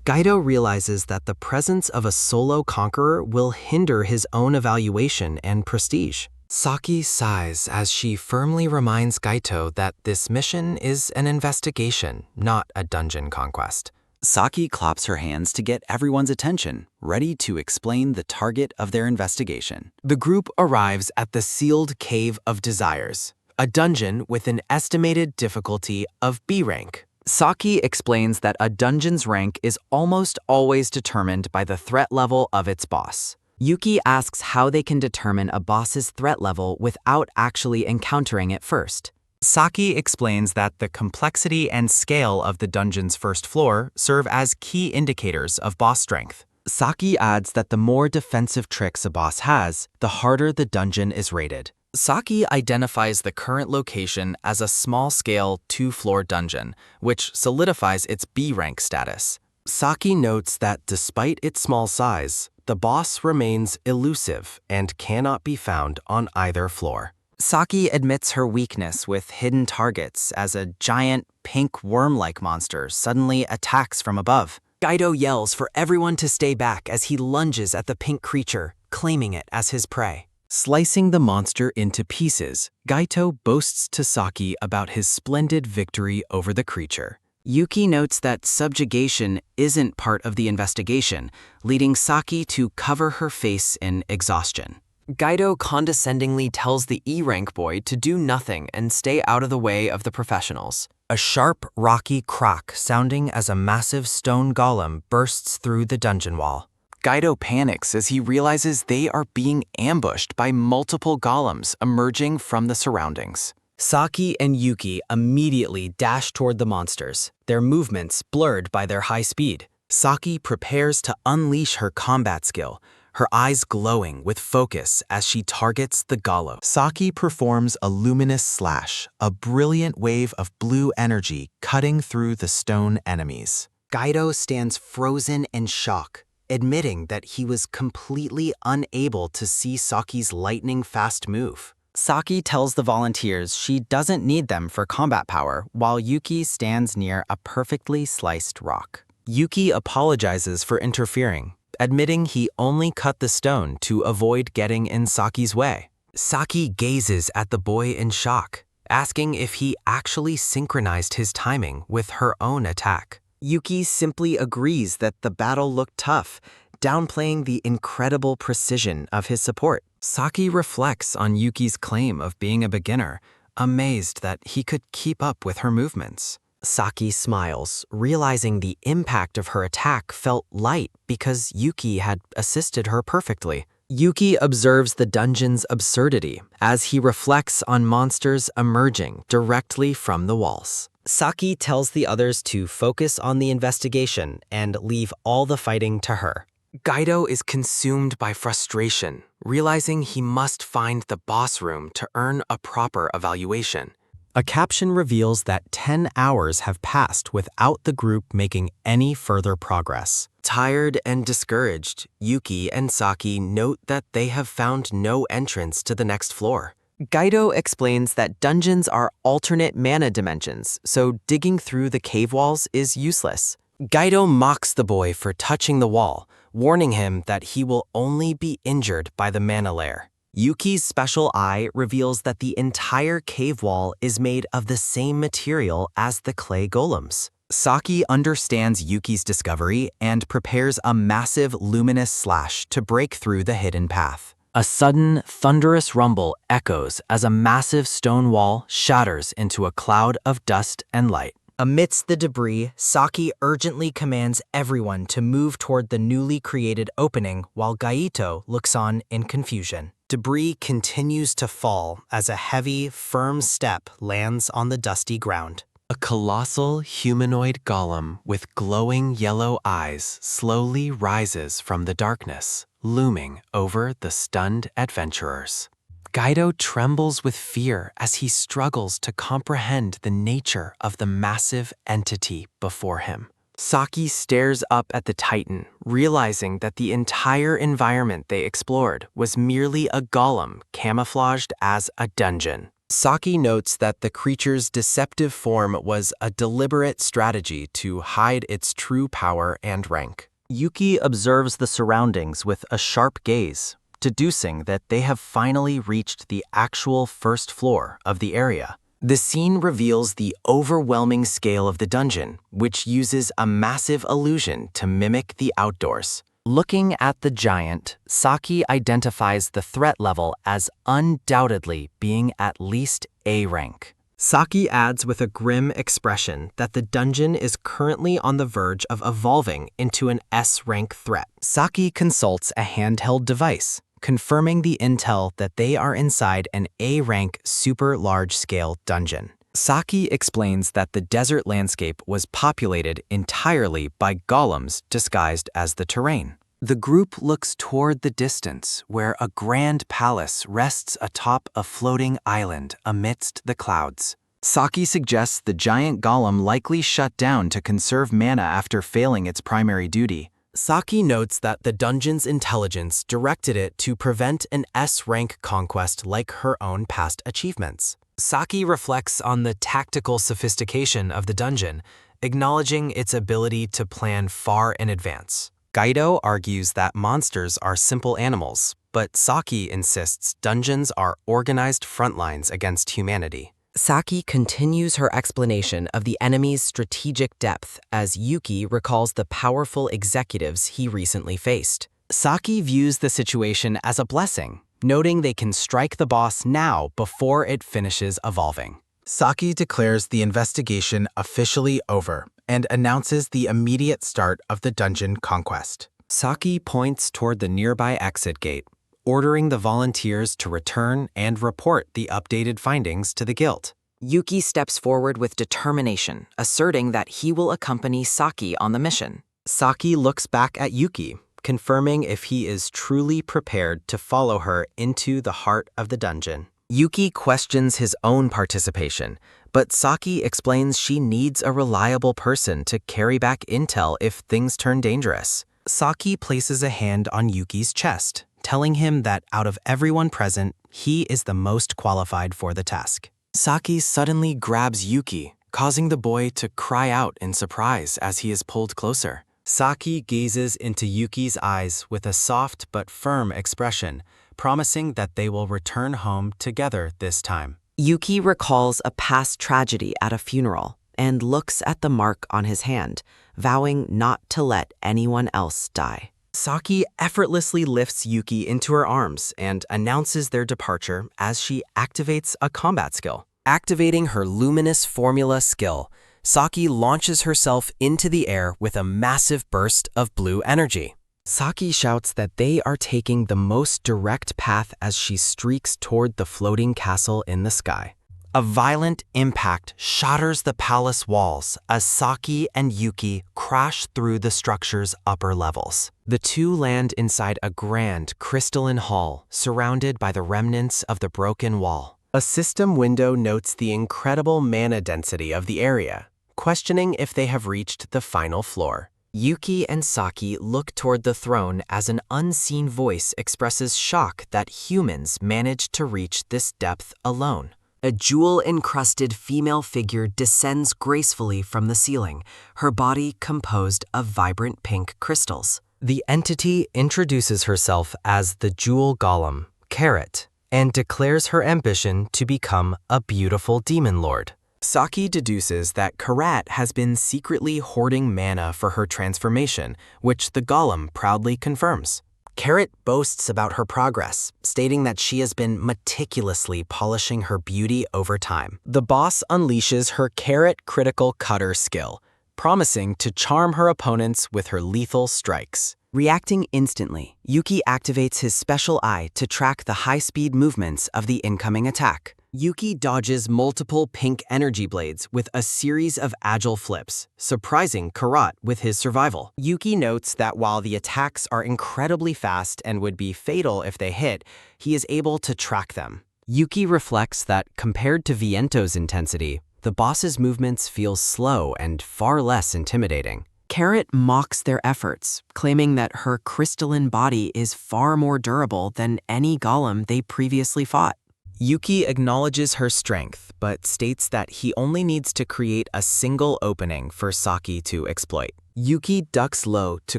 Speaker 3: Gaito realizes that the presence of a solo conqueror will hinder his own evaluation and prestige. Saki sighs as she firmly reminds Gaito that this mission is an investigation, not a dungeon conquest.
Speaker 1: Saki claps her hands to get everyone's attention, ready to explain the target of their investigation.
Speaker 3: The group arrives at the sealed Cave of Desires, a dungeon with an estimated difficulty of B rank.
Speaker 4: Saki explains that a dungeon's rank is almost always determined by the threat level of its boss. Yuki asks how they can determine a boss's threat level without actually encountering it first.
Speaker 1: Saki explains that the complexity and scale of the dungeon's first floor serve as key indicators of boss strength.
Speaker 3: Saki adds that the more defensive tricks a boss has, the harder the dungeon is rated.
Speaker 2: Saki identifies the current location as a small-scale 2-floor dungeon, which solidifies its B-rank status.
Speaker 3: Saki notes that despite its small size, the boss remains elusive and cannot be found on either floor.
Speaker 4: Saki admits her weakness with hidden targets as a giant, pink worm-like monster suddenly attacks from above.
Speaker 3: Gaito yells for everyone to stay back as he lunges at the pink creature, claiming it as his prey. Slicing the monster into pieces, Gaito boasts to Saki about his splendid victory over the creature.
Speaker 4: Yuki notes that subjugation isn't part of the investigation, leading Saki to cover her face in exhaustion.
Speaker 3: Gaito condescendingly tells the E-rank boy to do nothing and stay out of the way of the professionals. A sharp, rocky crack sounding as a massive stone golem bursts through the dungeon wall.
Speaker 1: Gaito panics as he realizes they are being ambushed by multiple golems emerging from the surroundings.
Speaker 3: Saki and Yuki immediately dash toward the monsters, their movements blurred by their high speed. Saki prepares to unleash her combat skill, her eyes glowing with focus as she targets the Gallo. Saki performs a luminous slash, a brilliant wave of blue energy cutting through the stone enemies.
Speaker 4: Kaido stands frozen in shock, admitting that he was completely unable to see Saki's lightning-fast move. Saki tells the volunteers she doesn't need them for combat power, while Yuki stands near a perfectly sliced rock. Yuki apologizes for interfering, admitting he only cut the stone to avoid getting in Saki's way. Saki gazes at the boy in shock, asking if he actually synchronized his timing with her own attack. Yuki simply agrees that the battle looked tough, downplaying the incredible precision of his support. Saki reflects on Yuki's claim of being a beginner, amazed that he could keep up with her movements. Saki smiles, realizing the impact of her attack felt light because Yuki had assisted her perfectly. Yuki observes the dungeon's absurdity as he reflects on monsters emerging directly from the walls. Saki tells the others to focus on the investigation and leave all the fighting to her. Kaido is consumed by frustration, realizing he must find the boss room to earn a proper evaluation. A caption reveals that 10 hours have passed without the group making any further progress. Tired and discouraged, Yuki and Saki note that they have found no entrance to the next floor. Kaido explains that dungeons are alternate mana dimensions, so digging through the cave walls is useless. Kaido mocks the boy for touching the wall, warning him that he will only be injured by the mana layer. Yuki's special eye reveals that the entire cave wall is made of the same material as the clay golems. Saki understands Yuki's discovery and prepares a massive luminous slash to break through the hidden path. A sudden, thunderous rumble echoes as a massive stone wall shatters into a cloud of dust and light. Amidst the debris, Saki urgently commands everyone to move toward the newly created opening while Gaito looks on in confusion. Debris continues to fall as a heavy, firm step lands on the dusty ground. A colossal humanoid golem with glowing yellow eyes slowly rises from the darkness, looming over the stunned adventurers. Kaido trembles with fear as he struggles to comprehend the nature of the massive entity before him. Saki stares up at the Titan, realizing that the entire environment they explored was merely a golem camouflaged as a dungeon. Saki notes that the creature's deceptive form was a deliberate strategy to hide its true power and rank. Yuki observes the surroundings with a sharp gaze, deducing that they have finally reached the actual first floor of the area. The scene reveals the overwhelming scale of the dungeon, which uses a massive illusion to mimic the outdoors. Looking at the giant, Saki identifies the threat level as undoubtedly being at least A rank. Saki adds with a grim expression that the dungeon is currently on the verge of evolving into an S-rank threat. Saki consults a handheld device, confirming the intel that they are inside an A-rank super large-scale dungeon. Saki explains that the desert landscape was populated entirely by golems disguised as the terrain. The group looks toward the distance, where a grand palace rests atop a floating island amidst the clouds. Saki suggests the giant golem likely shut down to conserve mana after failing its primary duty. Saki notes that the dungeon's intelligence directed it to prevent an S-rank conquest like her own past achievements. Saki reflects on the tactical sophistication of the dungeon, acknowledging its ability to plan far in advance. Kaido argues that monsters are simple animals, but Saki insists dungeons are organized frontlines against humanity. Saki continues her explanation of the enemy's strategic depth as Yuki recalls the powerful executives he recently faced. Saki views the situation as a blessing, noting they can strike the boss now before it finishes evolving. Saki declares the investigation officially over and announces the immediate start of the dungeon conquest. Saki points toward the nearby exit gate, ordering the volunteers to return and report the updated findings to the guild.
Speaker 5: Yuki steps forward with determination, asserting that he will accompany Saki on the mission.
Speaker 3: Saki looks back at Yuki, confirming if he is truly prepared to follow her into the heart of the dungeon. Yuki questions his own participation, but Saki explains she needs a reliable person to carry back intel if things turn dangerous. Saki places a hand on Yuki's chest, telling him that out of everyone present, he is the most qualified for the task. Saki suddenly grabs Yuki, causing the boy to cry out in surprise as he is pulled closer. Saki gazes into Yuki's eyes with a soft but firm expression, promising that they will return home together this time.
Speaker 4: Yuki recalls a past tragedy at a funeral and looks at the mark on his hand, vowing not to let anyone else die.
Speaker 3: Saki effortlessly lifts Yuki into her arms and announces their departure as she activates a combat skill. Activating her luminous formula skill, Saki launches herself into the air with a massive burst of blue energy. Saki shouts that they are taking the most direct path as she streaks toward the floating castle in the sky. A violent impact shatters the palace walls as Saki and Yuki crash through the structure's upper levels. The two land inside a grand crystalline hall surrounded by the remnants of the broken wall. A system window notes the incredible mana density of the area, questioning if they have reached the final floor. Yuki and Saki look toward the throne as an unseen voice expresses shock that humans managed to reach this depth alone. A jewel-encrusted female figure descends gracefully from the ceiling, her body composed of vibrant pink crystals. The entity introduces herself as the jewel golem, Carrot, and declares her ambition to become a beautiful demon lord. Saki deduces that Karat has been secretly hoarding mana for her transformation, which the golem proudly confirms. Carrot boasts about her progress, stating that she has been meticulously polishing her beauty over time. The boss unleashes her Carrot critical cutter skill, promising to charm her opponents with her lethal strikes. Reacting instantly, Yuki activates his special eye to track the high-speed movements of the incoming attack. Yuki dodges multiple pink energy blades with a series of agile flips, surprising Karat with his survival. Yuki notes that while the attacks are incredibly fast and would be fatal if they hit, he is able to track them. Yuki reflects that compared to Viento's intensity, the boss's movements feel slow and far less intimidating. Carrot mocks their efforts, claiming that her crystalline body is far more durable than any golem they previously fought. Yuki acknowledges her strength, but states that he only needs to create a single opening for Saki to exploit. Yuki ducks low to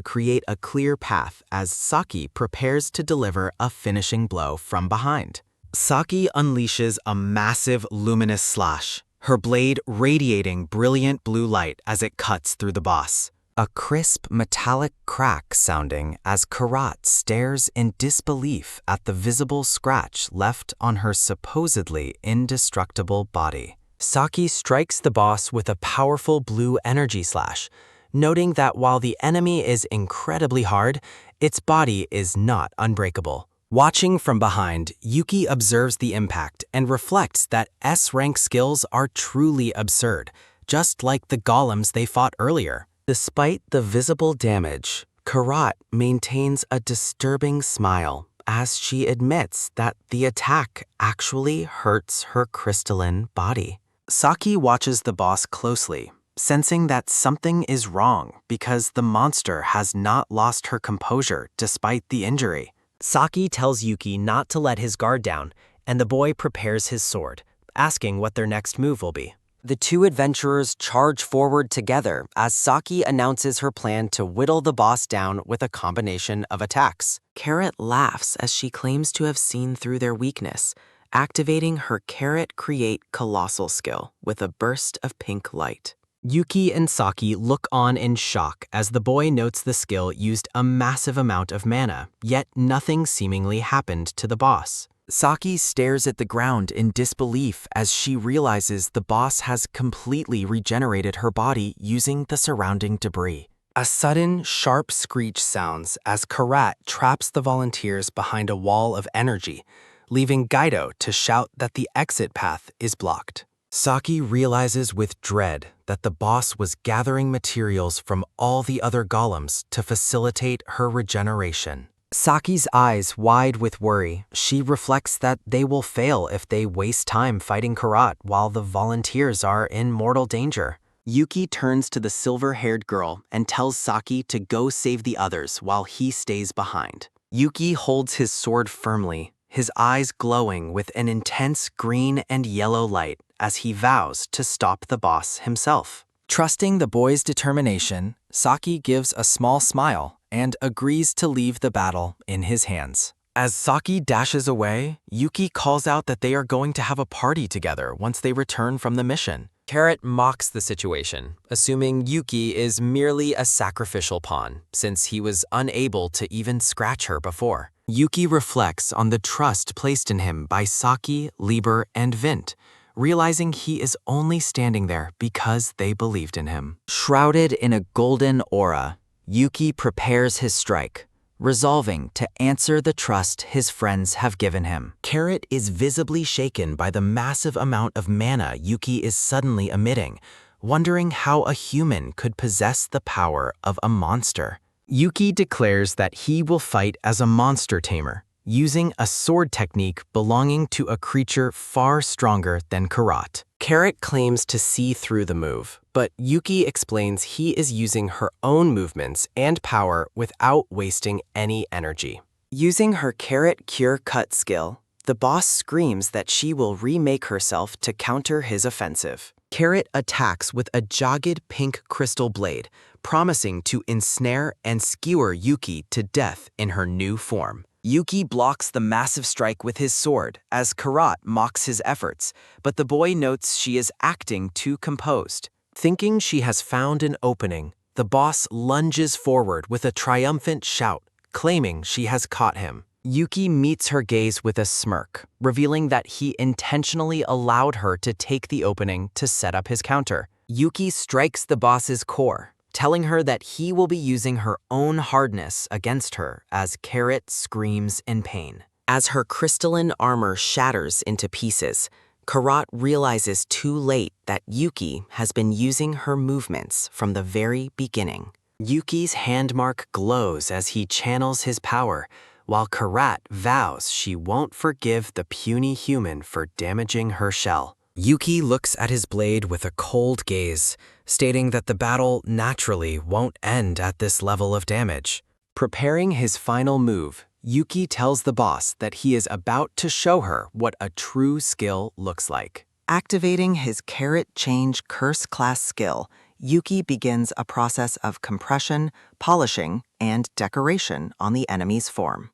Speaker 3: create a clear path as Saki prepares to deliver a finishing blow from behind. Saki unleashes a massive luminous slash, her blade radiating brilliant blue light as it cuts through the boss. A crisp metallic crack sounding as Karat stares in disbelief at the visible scratch left on her supposedly indestructible body. Saki strikes the boss with a powerful blue energy slash, noting that while the enemy is incredibly hard, its body is not unbreakable. Watching from behind, Yuki observes the impact and reflects that S-rank skills are truly absurd, just like the golems they fought earlier. Despite the visible damage, Karat maintains a disturbing smile as she admits that the attack actually hurts her crystalline body. Saki watches the boss closely, sensing that something is wrong because the monster has not lost her composure despite the injury. Saki tells Yuki not to let his guard down, and the boy prepares his sword, asking what their next move will be. The two adventurers charge forward together as Saki announces her plan to whittle the boss down with a combination of attacks. Carrot laughs as she claims to have seen through their weakness, activating her Carrot Create Colossal skill with a burst of pink light. Yuki and Saki look on in shock as the boy notes the skill used a massive amount of mana, yet nothing seemingly happened to the boss. Saki stares at the ground in disbelief as she realizes the boss has completely regenerated her body using the surrounding debris. A sudden, sharp screech sounds as Karat traps the volunteers behind a wall of energy, leaving Gaido to shout that the exit path is blocked. Saki realizes with dread that the boss was gathering materials from all the other golems to facilitate her regeneration.
Speaker 4: Saki's eyes wide with worry. She reflects that they will fail if they waste time fighting Karat while the volunteers are in mortal danger. Yuki turns to the silver-haired girl and tells Saki to go save the others while he stays behind. Yuki holds his sword firmly, his eyes glowing with an intense green and yellow light as he vows to stop the boss himself. Trusting the boy's determination, Saki gives a small smile and agrees to leave the battle in his hands. As Saki dashes away, Yuki calls out that they are going to have a party together once they return from the mission. Carrot mocks the situation, assuming Yuki is merely a sacrificial pawn, since he was unable to even scratch her before. Yuki reflects on the trust placed in him by Saki, Lieber, and Vint, realizing he is only standing there because they believed in him. Shrouded in a golden aura, Yuki prepares his strike, resolving to answer the trust his friends have given him. Carrot is visibly shaken by the massive amount of mana Yuki is suddenly emitting, wondering how a human could possess the power of a monster. Yuki declares that he will fight as a monster tamer, using a sword technique belonging to a creature far stronger than Karat. Carrot claims to see through the move, but Yuki explains he is using her own movements and power without wasting any energy. Using her Carrot Cure Cut skill, the boss screams that she will remake herself to counter his offensive. Carrot attacks with a jagged pink crystal blade, promising to ensnare and skewer Yuki to death in her new form. Yuki blocks the massive strike with his sword as Karat mocks his efforts, but the boy notes she is acting too composed. Thinking she has found an opening, the boss lunges forward with a triumphant shout, claiming she has caught him. Yuki meets her gaze with a smirk, revealing that he intentionally allowed her to take the opening to set up his counter. Yuki strikes the boss's core, telling her that he will be using her own hardness against her as Carrot screams in pain. As her crystalline armor shatters into pieces, Karat realizes too late that Yuki has been using her movements from the very beginning. Yuki's handmark glows as he channels his power, while Karat vows she won't forgive the puny human for damaging her shell. Yuki looks at his blade with a cold gaze, stating that the battle naturally won't end at this level of damage. Preparing his final move, Yuki tells the boss that he is about to show her what a true skill looks like. Activating his Carrot Change Curse class skill, Yuki begins a process of compression, polishing, and decoration on the enemy's form.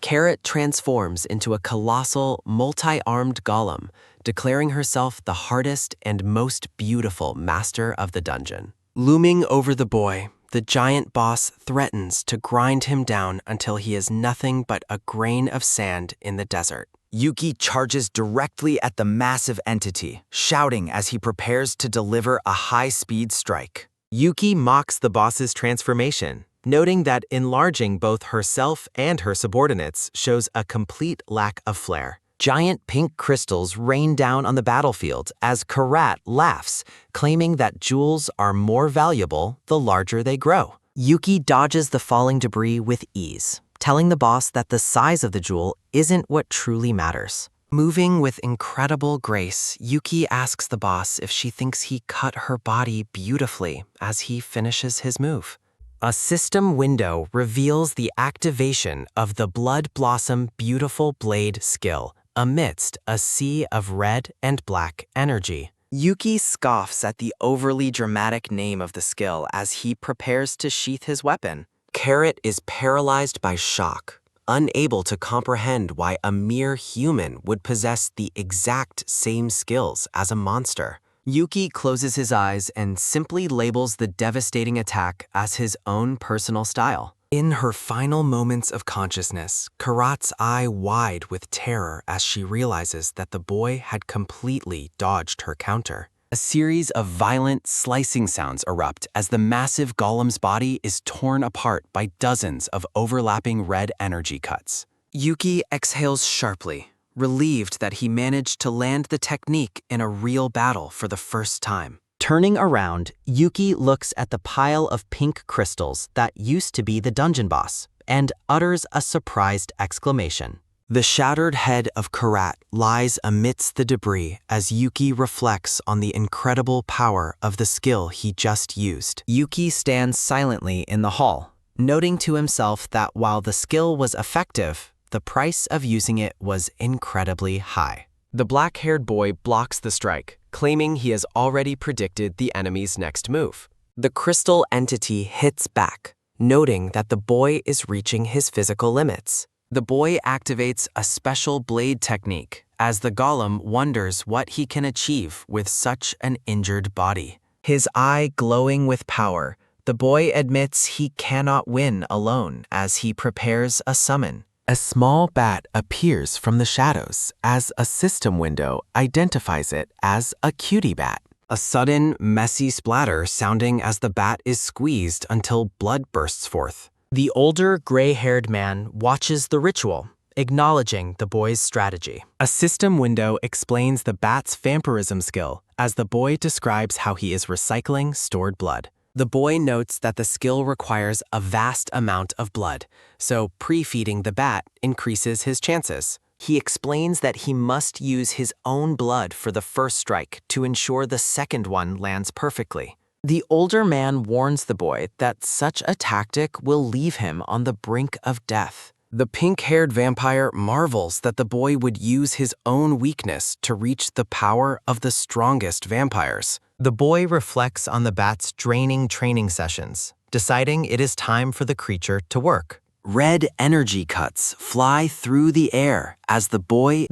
Speaker 4: Carrot transforms into a colossal, multi-armed golem, declaring herself the hardest and most beautiful master of the dungeon. Looming over the boy, the giant boss threatens to grind him down until he is nothing but a grain of sand in the desert. Yuki charges directly at the massive entity, shouting as he prepares to deliver a high-speed strike. Yuki mocks the boss's transformation, noting that enlarging both herself and her subordinates shows a complete lack of flair. Giant pink crystals rain down on the battlefield as Karat laughs, claiming that jewels are more valuable the larger they grow. Yuki dodges the falling debris with ease, telling the boss that the size of the jewel isn't what truly matters. Moving with incredible grace, Yuki asks the boss if she thinks he cut her body beautifully as he finishes his move. A system window reveals the activation of the Blood Blossom Beautiful Blade skill amidst a sea of red and black energy. Yuki scoffs at the overly dramatic name of the skill as he prepares to sheath his weapon. Carrot is paralyzed by shock, unable to comprehend why a mere human would possess the exact same skills as a monster. Yuki closes his eyes and simply labels the devastating attack as his own personal style. In her final moments of consciousness, Karat's eye wide with terror as she realizes that the boy had completely dodged her counter. A series of violent, slicing sounds erupt as the massive golem's body is torn apart by dozens of overlapping red energy cuts. Yuki exhales sharply, relieved that he managed to land the technique in a real battle for the first time. Turning around, Yuki looks at the pile of pink crystals that used to be the dungeon boss and utters a surprised exclamation. The shattered head of Karat lies amidst the debris as Yuki reflects on the incredible power of the skill he just used. Yuki stands silently in the hall, noting to himself that while the skill was effective, the price of using it was incredibly high. The black-haired boy blocks the strike, claiming he has already predicted the enemy's next move. The crystal entity hits back, noting that the boy is reaching his physical limits. The boy activates a special blade technique as the golem wonders what he can achieve with such an injured body. His eye glowing with power, the boy admits he cannot win alone as he prepares a summon. A small bat appears from the shadows as a system window identifies it as a cutie bat. A sudden, messy splatter sounding as the bat is squeezed until blood bursts forth. The older, gray-haired man watches the ritual, acknowledging the boy's strategy. A system window explains the bat's vampirism skill as the boy describes how he is recycling stored blood. The boy notes that the skill requires a vast amount of blood, so pre-feeding the bat increases his chances. He explains that he must use his own blood for the first strike to ensure the second one lands perfectly. The older man warns the boy that such a tactic will leave him on the brink of death. The pink-haired vampire marvels that the boy would use his own weakness to reach the power of the strongest vampires. The boy reflects on the bat's draining training sessions, deciding it is time for the creature to work. Red energy cuts fly through the air as the boy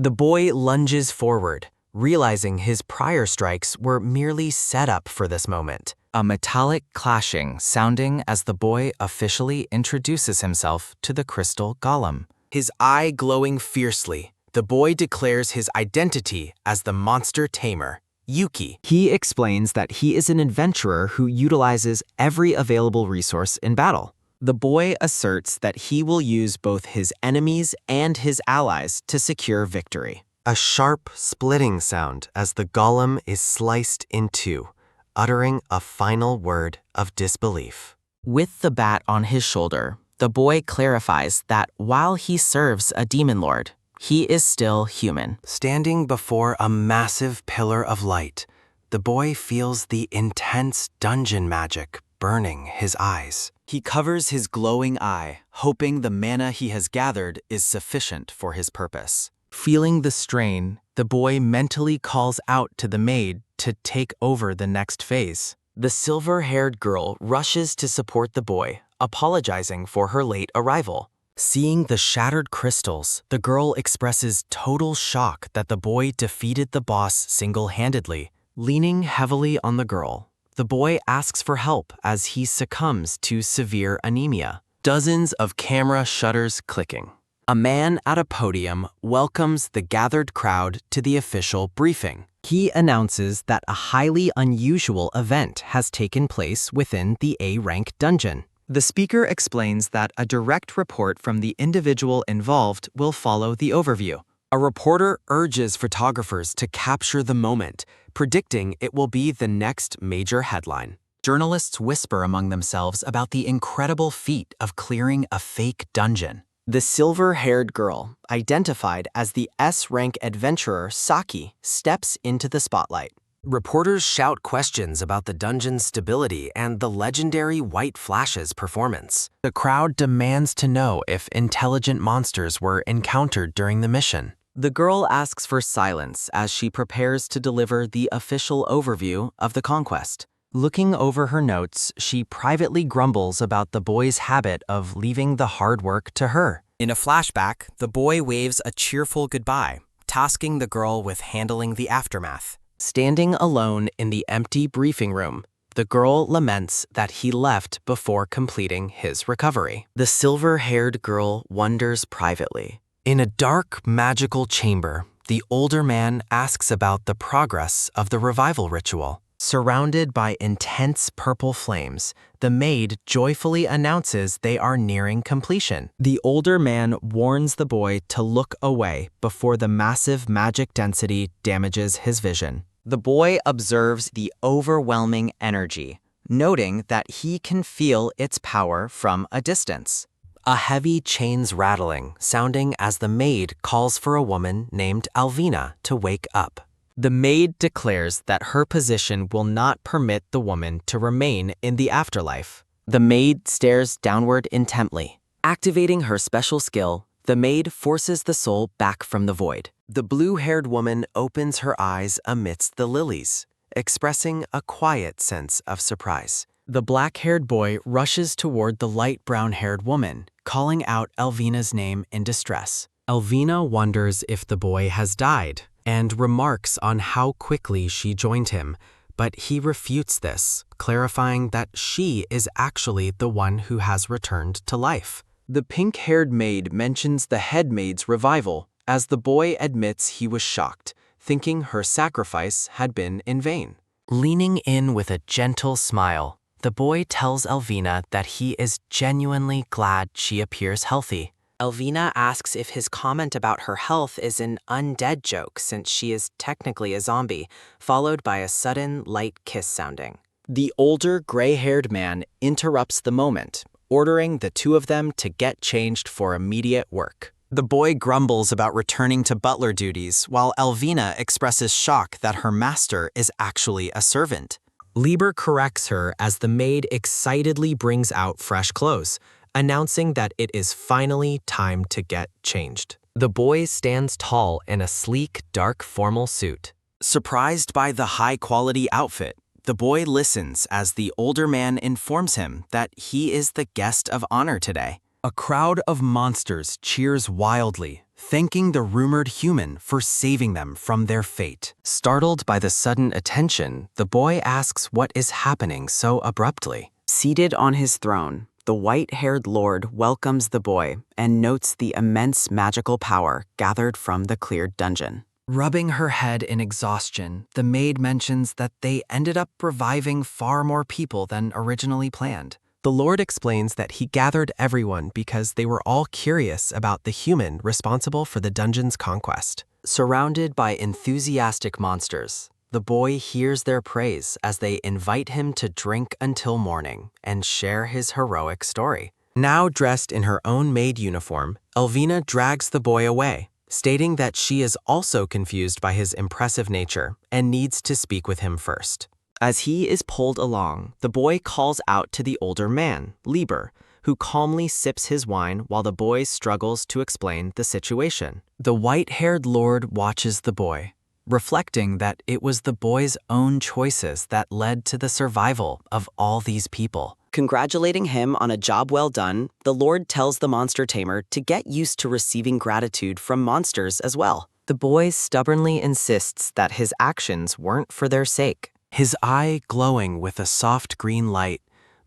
Speaker 4: lunges forward, realizing his prior strikes were merely set up for this moment. A metallic clashing sounding as the boy officially introduces himself to the crystal golem. His eye glowing fiercely, the boy declares his identity as the monster tamer, Yuki. He explains that he is an adventurer who utilizes every available resource in battle. The boy asserts that he will use both his enemies and his allies to secure victory. A sharp, splitting sound as the golem is sliced in two, uttering a final word of disbelief. With the bat on his shoulder, the boy clarifies that while he serves a demon lord, he is still human. Standing before a massive pillar of light, the boy feels the intense dungeon magic burning his eyes. He covers his glowing eye, hoping the mana he has gathered is sufficient for his purpose. Feeling the strain, the boy mentally calls out to the maid to take over the next phase. The silver-haired girl rushes to support the boy, apologizing for her late arrival. Seeing the shattered crystals, the girl expresses total shock that the boy defeated the boss single-handedly. Leaning heavily on the girl, the boy asks for help as he succumbs to severe anemia. Dozens of camera shutters clicking. A man at a podium welcomes the gathered crowd to the official briefing. He announces that a highly unusual event has taken place within the A-rank dungeon. The speaker explains that a direct report from the individual involved will follow the overview. A reporter urges photographers to capture the moment, predicting it will be the next major headline. Journalists whisper among themselves about the incredible feat of clearing a fake dungeon. The silver-haired girl, identified as the S-rank adventurer Saki, steps into the spotlight. Reporters shout questions about the dungeon's stability and the legendary White Flash's performance. The crowd demands to know if intelligent monsters were encountered during the mission. The girl asks for silence as she prepares to deliver the official overview of the conquest. Looking over her notes, she privately grumbles about the boy's habit of leaving the hard work to her. In a flashback, the boy waves a cheerful goodbye, tasking the girl with handling the aftermath. Standing alone in the empty briefing room, the girl laments that he left before completing his recovery. The silver-haired girl wonders privately. In a dark, magical chamber, the older man asks about the progress of the revival ritual. Surrounded by intense purple flames, the maid joyfully announces they are nearing completion. The older man warns the boy to look away before the massive magic density damages his vision. The boy observes the overwhelming energy, noting that he can feel its power from a distance.
Speaker 3: A heavy chains rattling, sounding as the maid calls for a woman named Alvina to wake up.
Speaker 4: The maid declares that her position will not permit the woman to remain in the afterlife.
Speaker 5: The maid stares downward intently. Activating her special skill, the maid forces the soul back from the void.
Speaker 3: The blue-haired woman opens her eyes amidst the lilies, expressing a quiet sense of surprise.
Speaker 4: The black-haired boy rushes toward the light brown-haired woman, calling out Alvina's name in distress.
Speaker 2: Alvina wonders if the boy has died and remarks on how quickly she joined him, but he refutes this, clarifying that she is actually the one who has returned to life.
Speaker 4: The pink-haired maid mentions the head maid's revival as the boy admits he was shocked, thinking her sacrifice had been in vain.
Speaker 3: Leaning in with a gentle smile, the boy tells Alvina that he is genuinely glad she appears healthy.
Speaker 5: Alvina asks if his comment about her health is an undead joke since she is technically a zombie, followed by a sudden light kiss sounding.
Speaker 4: The older gray-haired man interrupts the moment, ordering the two of them to get changed for immediate work.
Speaker 1: The boy grumbles about returning to butler duties, while Alvina expresses shock that her master is actually a servant.
Speaker 2: Lieber corrects her as the maid excitedly brings out fresh clothes, announcing that it is finally time to get changed.
Speaker 3: The boy stands tall in a sleek, dark formal suit.
Speaker 1: Surprised by the high-quality outfit, the boy listens as the older man informs him that he is the guest of honor today. A crowd of monsters cheers wildly, thanking the rumored human for saving them from their fate.
Speaker 3: Startled by the sudden attention, the boy asks what is happening so abruptly.
Speaker 5: Seated on his throne, the white-haired lord welcomes the boy and notes the immense magical power gathered from the cleared dungeon.
Speaker 4: Rubbing her head in exhaustion, the maid mentions that they ended up reviving far more people than originally planned.
Speaker 2: The Lord explains that he gathered everyone because they were all curious about the human responsible for the dungeon's conquest.
Speaker 5: Surrounded by enthusiastic monsters, the boy hears their praise as they invite him to drink until morning and share his heroic story.
Speaker 2: Now dressed in her own maid uniform, Alvina drags the boy away, stating that she is also confused by his impressive nature and needs to speak with him first.
Speaker 5: As he is pulled along, the boy calls out to the older man, Lieber, who calmly sips his wine while the boy struggles to explain the situation.
Speaker 4: The white-haired lord watches the boy, reflecting that it was the boy's own choices that led to the survival of all these people.
Speaker 5: Congratulating him on a job well done, the Lord tells the monster tamer to get used to receiving gratitude from monsters as well. The boy stubbornly insists that his actions weren't for their sake.
Speaker 2: His eye glowing with a soft green light,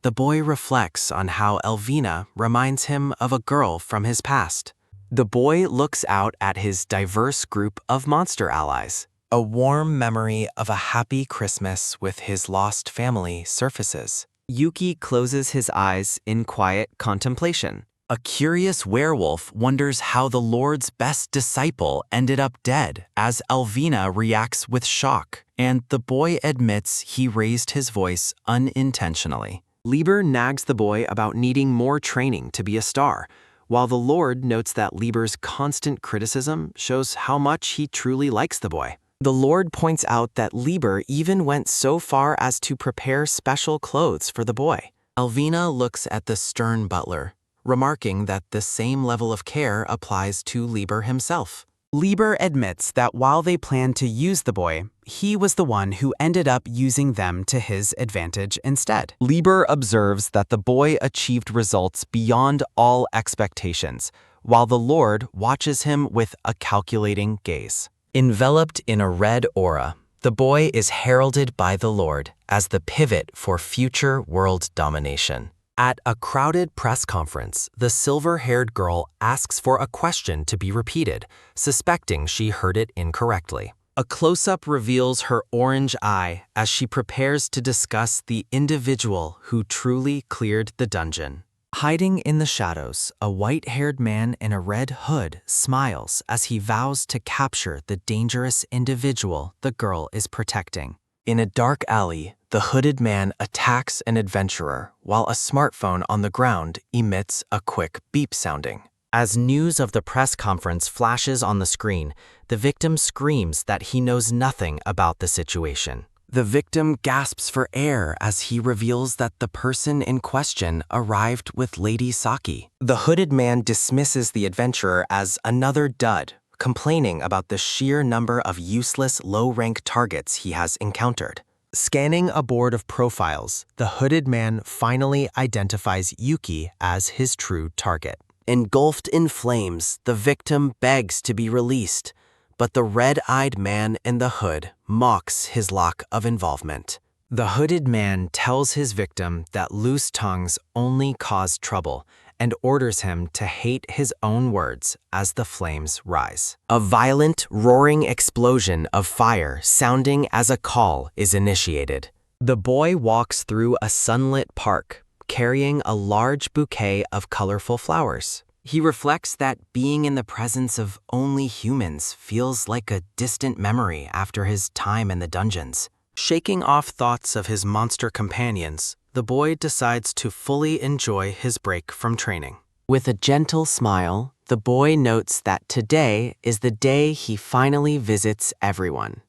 Speaker 2: the boy reflects on how Alvina reminds him of a girl from his past. The boy looks out at his diverse group of monster allies. A warm memory of a happy Christmas with his lost family surfaces.
Speaker 5: Yuki closes his eyes in quiet contemplation.
Speaker 1: A curious werewolf wonders how the Lord's best disciple ended up dead as Alvina reacts with shock, and the boy admits he raised his voice unintentionally.
Speaker 2: Lieber nags the boy about needing more training to be a star, while the Lord notes that Lieber's constant criticism shows how much he truly likes the boy. The Lord points out that Lieber even went so far as to prepare special clothes for the boy. Alvina looks at the stern butler, remarking that the same level of care applies to Lieber himself.
Speaker 4: Lieber admits that while they planned to use the boy, he was the one who ended up using them to his advantage instead.
Speaker 1: Lieber observes that the boy achieved results beyond all expectations, while the Lord watches him with a calculating gaze.
Speaker 3: Enveloped in a red aura, the boy is heralded by the Lord as the pivot for future world domination. At a crowded press conference, the silver-haired girl asks for a question to be repeated, suspecting she heard it incorrectly.
Speaker 2: A close-up reveals her orange eye as she prepares to discuss the individual who truly cleared the dungeon.
Speaker 3: Hiding in the shadows, a white-haired man in a red hood smiles as he vows to capture the dangerous individual the girl is protecting. In a dark alley, the hooded man attacks an adventurer while a smartphone on the ground emits a quick beep sounding. As news of the press conference flashes on the screen, the victim screams that he knows nothing about the situation. The victim gasps for air as he reveals that the person in question arrived with Lady Saki. The hooded man dismisses the adventurer as another dud, complaining about the sheer number of useless low-rank targets he has encountered. Scanning a board of profiles, the hooded man finally identifies Yuki as his true target. Engulfed in flames, the victim begs to be released, but the red-eyed man in the hood mocks his lack of involvement. The hooded man tells his victim that loose tongues only cause trouble and orders him to hate his own words as the flames rise. A violent, roaring explosion of fire sounding as a call is initiated. The boy walks through a sunlit park, carrying a large bouquet of colorful flowers. He reflects that being in the presence of only humans feels like a distant memory after his time in the dungeons. Shaking off thoughts of his monster companions, the boy decides to fully enjoy his break from training. With a gentle smile, the boy notes that today is the day he finally visits everyone.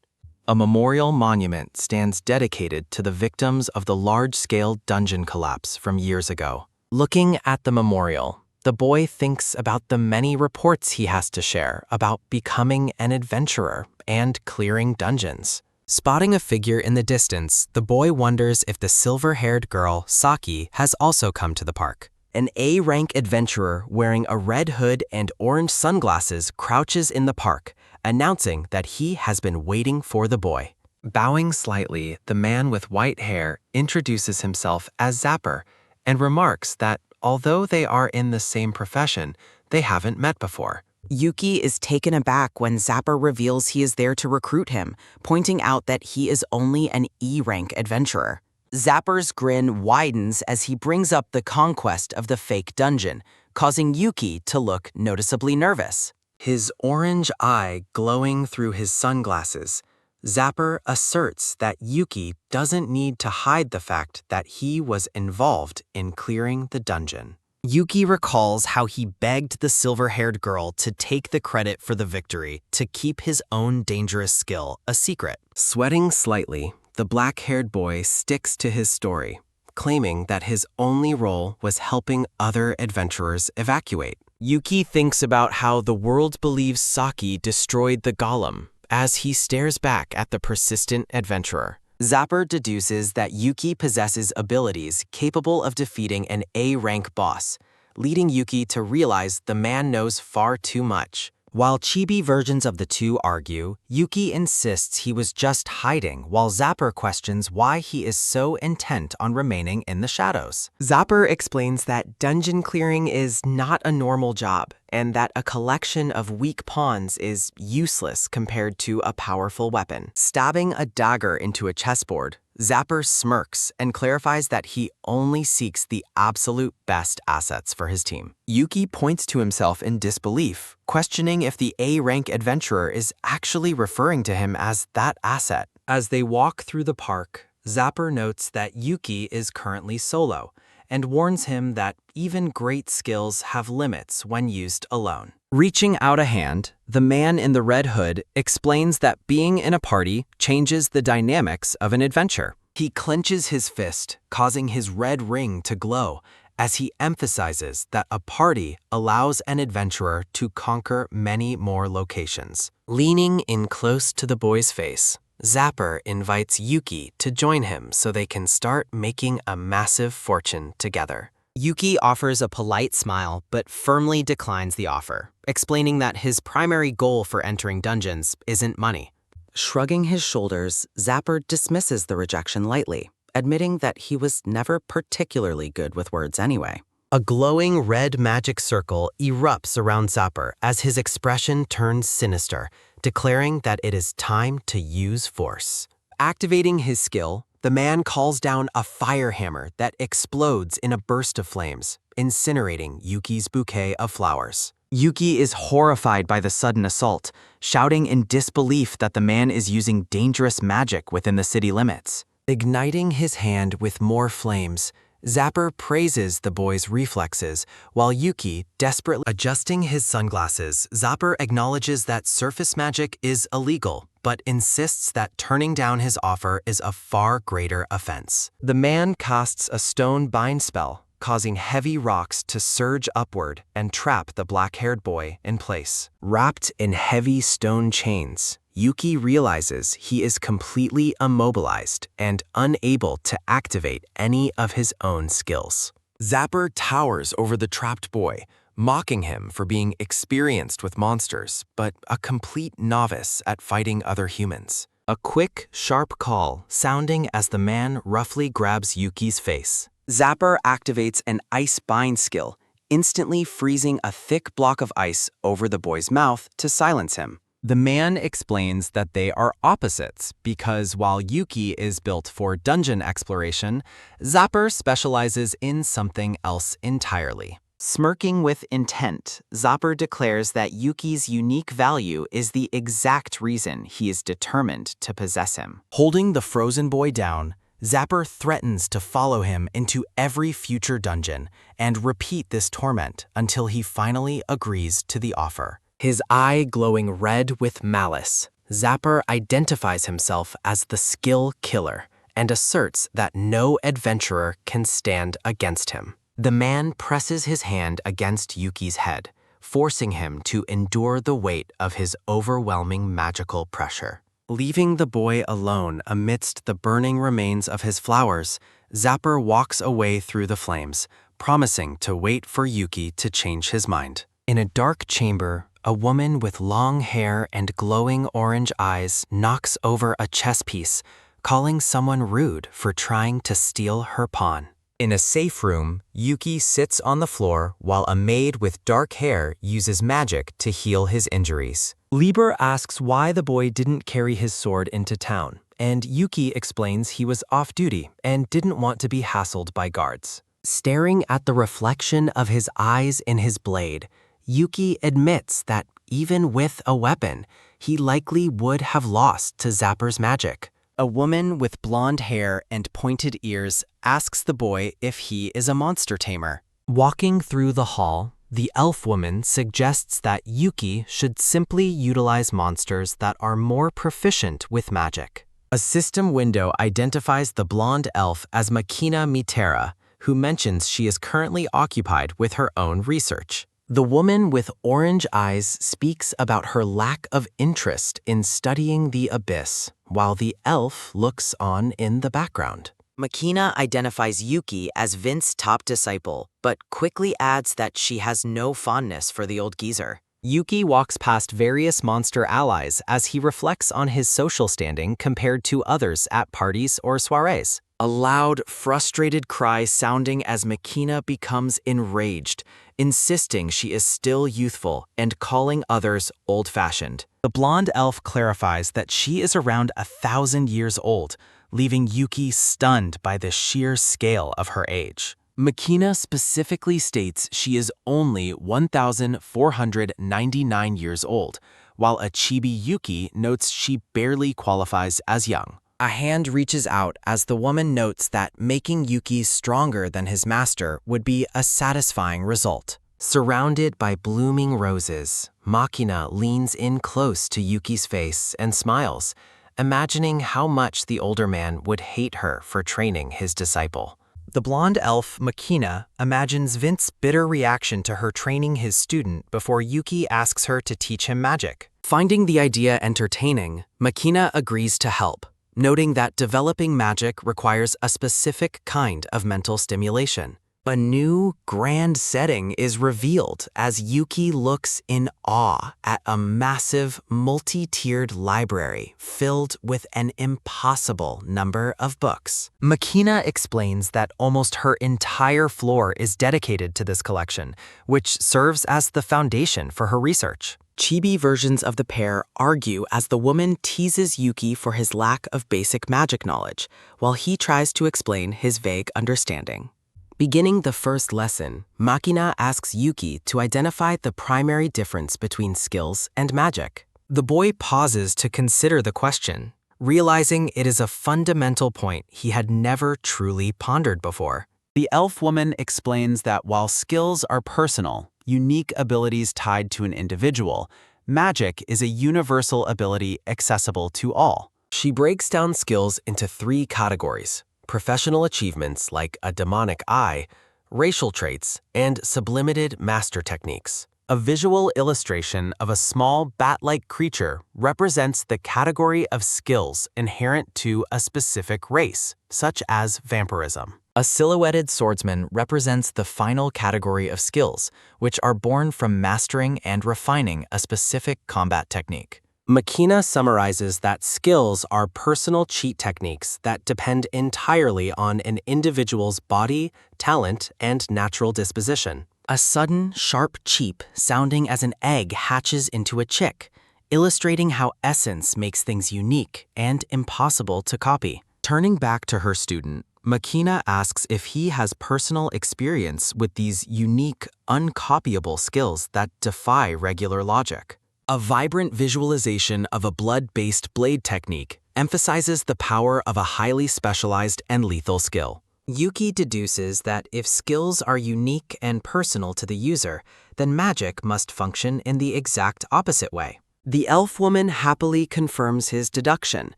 Speaker 3: A memorial monument stands dedicated to the victims of the large-scale dungeon collapse from years ago. Looking at the memorial, the boy thinks about the many reports he has to share about becoming an adventurer and clearing dungeons. Spotting a figure in the distance, the boy wonders if the silver-haired girl, Saki, has also come to the park. An A-rank adventurer wearing a red hood and orange sunglasses crouches in the park, announcing that he has been waiting for the boy. Bowing slightly, the man with white hair introduces himself as Zapper and remarks that although they are in the same profession, they haven't met before.
Speaker 5: Yuki is taken aback when Zapper reveals he is there to recruit him, pointing out that he is only an E-rank adventurer. Zapper's grin widens as he brings up the conquest of the fake dungeon, causing Yuki to look noticeably nervous.
Speaker 3: His orange eye glowing through his sunglasses, Zapper asserts that Yuki doesn't need to hide the fact that he was involved in clearing the dungeon. Yuki recalls how he begged the silver-haired girl to take the credit for the victory to keep his own dangerous skill a secret. Sweating slightly, the black-haired boy sticks to his story, claiming that his only role was helping other adventurers evacuate. Yuki thinks about how the world believes Saki destroyed the golem as he stares back at the persistent adventurer. Zapper deduces that Yuki possesses abilities capable of defeating an A-rank boss, leading Yuki to realize the man knows far too much. While chibi versions of the two argue, Yuki insists he was just hiding while Zapper questions why he is so intent on remaining in the shadows. Zapper explains that dungeon clearing is not a normal job and that a collection of weak pawns is useless compared to a powerful weapon. Stabbing a dagger into a chessboard, Zapper smirks and clarifies that he only seeks the absolute best assets for his team. Yuki points to himself in disbelief, questioning if the A-rank adventurer is actually referring to him as that asset. As they walk through the park, Zapper notes that Yuki is currently solo and warns him that even great skills have limits when used alone. Reaching out a hand, the man in the red hood explains that being in a party changes the dynamics of an adventure. He clenches his fist, causing his red ring to glow, as he emphasizes that a party allows an adventurer to conquer many more locations. Leaning in close to the boy's face, Zapper invites Yuki to join him so they can start making a massive fortune together. Yuki offers a polite smile but firmly declines the offer, explaining that his primary goal for entering dungeons isn't money. Shrugging his shoulders, Zapper dismisses the rejection lightly, admitting that he was never particularly good with words anyway. A glowing red magic circle erupts around Zapper as his expression turns sinister, declaring that it is time to use force. Activating his skill, the man calls down a fire hammer that explodes in a burst of flames, incinerating Yuki's bouquet of flowers.
Speaker 4: Yuki is horrified by the sudden assault, shouting in disbelief that the man is using dangerous magic within the city limits.
Speaker 3: Igniting his hand with more flames, Zapper praises the boy's reflexes, while Yuki, desperately adjusting his sunglasses, Zapper acknowledges that surface magic is illegal, but insists that turning down his offer is a far greater offense. The man casts a stone bind spell, causing heavy rocks to surge upward and trap the black-haired boy in place. Wrapped in heavy stone chains, Yuki realizes he is completely immobilized and unable to activate any of his own skills. Zapper towers over the trapped boy, mocking him for being experienced with monsters, but a complete novice at fighting other humans. A quick, sharp call sounding as the man roughly grabs Yuki's face.
Speaker 4: Zapper activates an ice bind skill, instantly freezing a thick block of ice over the boy's mouth to silence him.
Speaker 3: The man explains that they are opposites because while Yuki is built for dungeon exploration, Zapper specializes in something else entirely.
Speaker 4: Smirking with intent, Zapper declares that Yuki's unique value is the exact reason he is determined to possess him.
Speaker 3: Holding the frozen boy down, Zapper threatens to follow him into every future dungeon and repeat this torment until he finally agrees to the offer. His eye glowing red with malice, Zapper identifies himself as the skill killer and asserts that no adventurer can stand against him. The man presses his hand against Yuki's head, forcing him to endure the weight of his overwhelming magical pressure. Leaving the boy alone amidst the burning remains of his flowers, Zapper walks away through the flames, promising to wait for Yuki to change his mind. In a dark chamber, a woman with long hair and glowing orange eyes knocks over a chess piece, calling someone rude for trying to steal her pawn. In a safe room, Yuki sits on the floor while a maid with dark hair uses magic to heal his injuries. Lieber asks why the boy didn't carry his sword into town, and Yuki explains he was off duty and didn't want to be hassled by guards. Staring at the reflection of his eyes in his blade, Yuki admits that even with a weapon, he likely would have lost to Zapper's magic. A woman with blonde hair and pointed ears asks the boy if he is a monster tamer. Walking through the hall, the elf woman suggests that Yuki should simply utilize monsters that are more proficient with magic. A system window identifies the blonde elf as Makina Mitera, who mentions she is currently occupied with her own research. The woman with orange eyes speaks about her lack of interest in studying the abyss, while the elf looks on in the background.
Speaker 4: Makina identifies Yuki as Vince's top disciple, but quickly adds that she has no fondness for the old geezer.
Speaker 3: Yuki walks past various monster allies as he reflects on his social standing compared to others at parties or soirees.
Speaker 4: A loud, frustrated cry sounding as Makina becomes enraged, insisting she is still youthful and calling others old-fashioned.
Speaker 3: The blonde elf clarifies that she is around 1,000 years old, leaving Yuki stunned by the sheer scale of her age. Makina specifically states she is only 1,499 years old, while a chibi Yuki notes she barely qualifies as young.
Speaker 4: A hand reaches out as the woman notes that making Yuki stronger than his master would be a satisfying result.
Speaker 3: Surrounded by blooming roses, Makina leans in close to Yuki's face and smiles, imagining how much the older man would hate her for training his disciple. The blonde elf, Makina, imagines Vince's bitter reaction to her training his student before Yuki asks her to teach him magic.
Speaker 4: Finding the idea entertaining, Makina agrees to help, noting that developing magic requires a specific kind of mental stimulation. A new, grand setting is revealed as Yuki looks in awe at a massive, multi-tiered library filled with an impossible number of books.
Speaker 3: Makina explains that almost her entire floor is dedicated to this collection, which serves as the foundation for her research.
Speaker 4: Chibi versions of the pair argue as the woman teases Yuki for his lack of basic magic knowledge, while he tries to explain his vague understanding.
Speaker 3: Beginning the first lesson, Makina asks Yuki to identify the primary difference between skills and magic. The boy pauses to consider the question, realizing it is a fundamental point he had never truly pondered before.
Speaker 2: The elf woman explains that while skills are personal, unique abilities tied to an individual, magic is a universal ability accessible to all.
Speaker 3: She breaks down skills into 3 categories: professional achievements like a demonic eye, racial traits, and sublimated master techniques. A visual illustration of a small bat-like creature represents the category of skills inherent to a specific race, such as vampirism. A silhouetted swordsman represents the final category of skills, which are born from mastering and refining a specific combat technique. Makina summarizes that skills are personal cheat techniques that depend entirely on an individual's body, talent, and natural disposition. A sudden, sharp cheep sounding as an egg hatches into a chick, illustrating how essence makes things unique and impossible to copy. Turning back to her student, Makina asks if he has personal experience with these unique, uncopyable skills that defy regular logic. A vibrant visualization of a blood-based blade technique emphasizes the power of a highly specialized and lethal skill. Yuki deduces that if skills are unique and personal to the user, then magic must function in the exact opposite way. The elf woman happily confirms his deduction,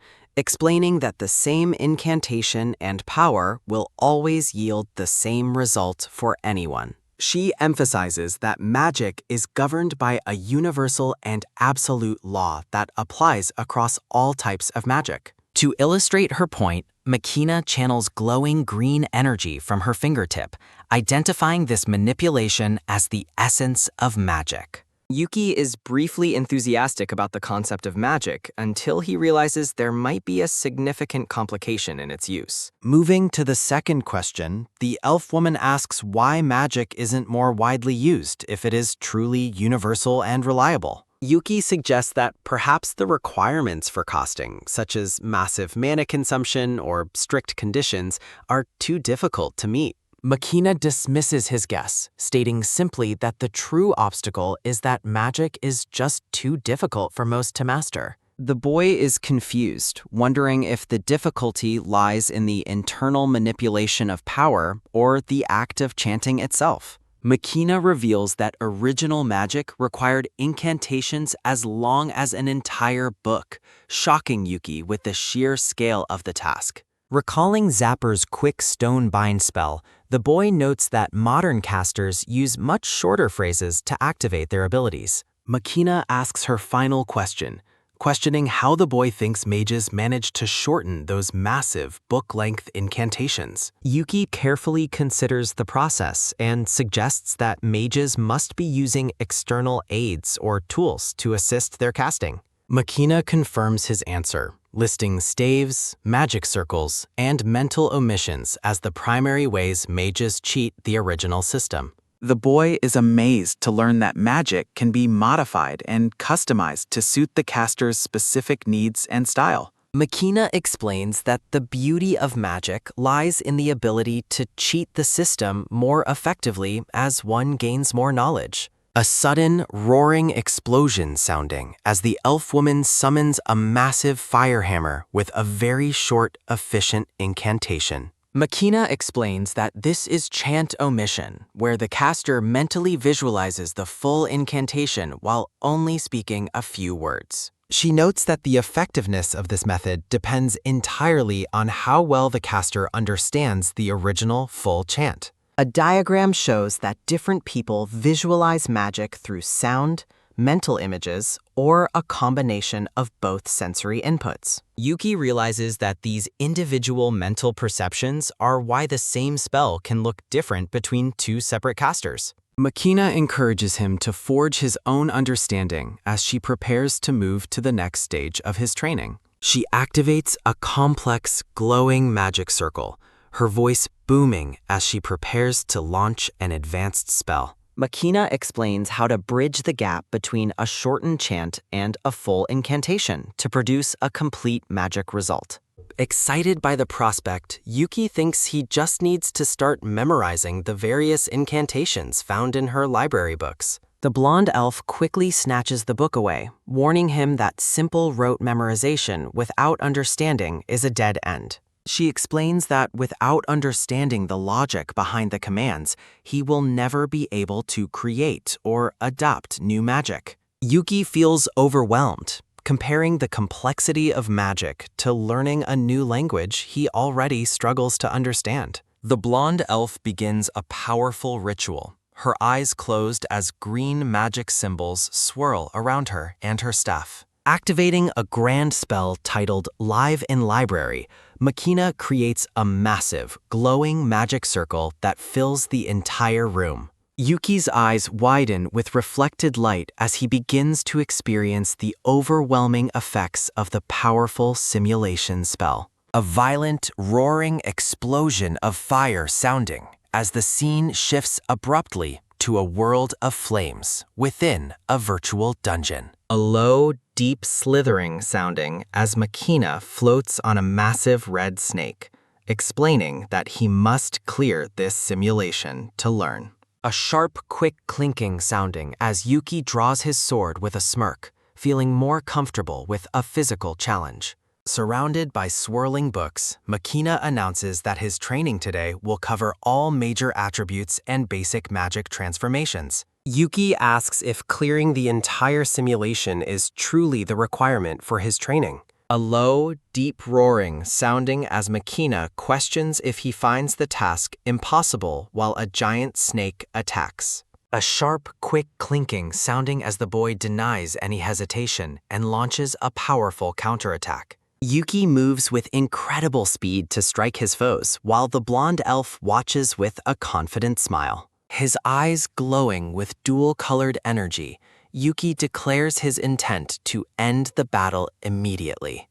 Speaker 3: explaining that the same incantation and power will always yield the same result for anyone. She emphasizes that magic is governed by a universal and absolute law that applies across all types of magic. To illustrate her point, Makina channels glowing green energy from her fingertip, identifying this manipulation as the essence of magic. Yuki is briefly enthusiastic about the concept of magic until he realizes there might be a significant complication in its use. Moving to the second question, the elf woman asks why magic isn't more widely used if it is truly universal and reliable. Yuki suggests that perhaps the requirements for costing, such as massive mana consumption or strict conditions, are too difficult to meet. Makina dismisses his guess, stating simply that the true obstacle is that magic is just too difficult for most to master. The boy is confused, wondering if the difficulty lies in the internal manipulation of power or the act of chanting itself. Makina reveals that original magic required incantations as long as an entire book, shocking Yuki with the sheer scale of the task. Recalling Zapper's quick stone bind spell, the boy notes that modern casters use much shorter phrases to activate their abilities. Makina asks her final question, questioning how the boy thinks mages manage to shorten those massive book-length incantations. Yuki carefully considers the process and suggests that mages must be using external aids or tools to assist their casting. Makina confirms his answer, listing staves, magic circles, and mental omissions as the primary ways mages cheat the original system.
Speaker 2: The boy is amazed to learn that magic can be modified and customized to suit the caster's specific needs and style.
Speaker 3: Makina explains that the beauty of magic lies in the ability to cheat the system more effectively as one gains more knowledge. A sudden, roaring explosion sounding as the elf woman summons a massive fire hammer with a very short, efficient incantation. Makina explains that this is chant omission, where the caster mentally visualizes the full incantation while only speaking a few words. She notes that the effectiveness of this method depends entirely on how well the caster understands the original full chant. A diagram shows that different people visualize magic through sound, mental images, or a combination of both sensory inputs. Yuki realizes that these individual mental perceptions are why the same spell can look different between two separate casters. Makina encourages him to forge his own understanding as she prepares to move to the next stage of his training. She activates a complex, glowing magic circle, her voice booming as she prepares to launch an advanced spell. Makina explains how to bridge the gap between a shortened chant and a full incantation to produce a complete magic result. Excited by the prospect, Yuki thinks he just needs to start memorizing the various incantations found in her library books. The blonde elf quickly snatches the book away, warning him that simple rote memorization without understanding is a dead end. She explains that without understanding the logic behind the commands, he will never be able to create or adopt new magic. Yuki feels overwhelmed, comparing the complexity of magic to learning a new language he already struggles to understand. The blonde elf begins a powerful ritual, her eyes closed as green magic symbols swirl around her and her staff. Activating a grand spell titled Live in Library, Makina creates a massive, glowing magic circle that fills the entire room. Yuki's eyes widen with reflected light as he begins to experience the overwhelming effects of the powerful simulation spell. A violent, roaring explosion of fire sounding as the scene shifts abruptly to a world of flames within a virtual dungeon. A low, deep slithering sounding as Makina floats on a massive red snake, explaining that he must clear this simulation to learn. A sharp, quick clinking sounding as Yuki draws his sword with a smirk, feeling more comfortable with a physical challenge. Surrounded by swirling books, Makina announces that his training today will cover all major attributes and basic magic transformations. Yuki asks if clearing the entire simulation is truly the requirement for his training. A low, deep roaring sounding as Makina questions if he finds the task impossible while a giant snake attacks. A sharp, quick clinking sounding as the boy denies any hesitation and launches a powerful counterattack. Yuki moves with incredible speed to strike his foes, while the blonde elf watches with a confident smile. His eyes glowing with dual-colored energy, Yuki declares his intent to end the battle immediately.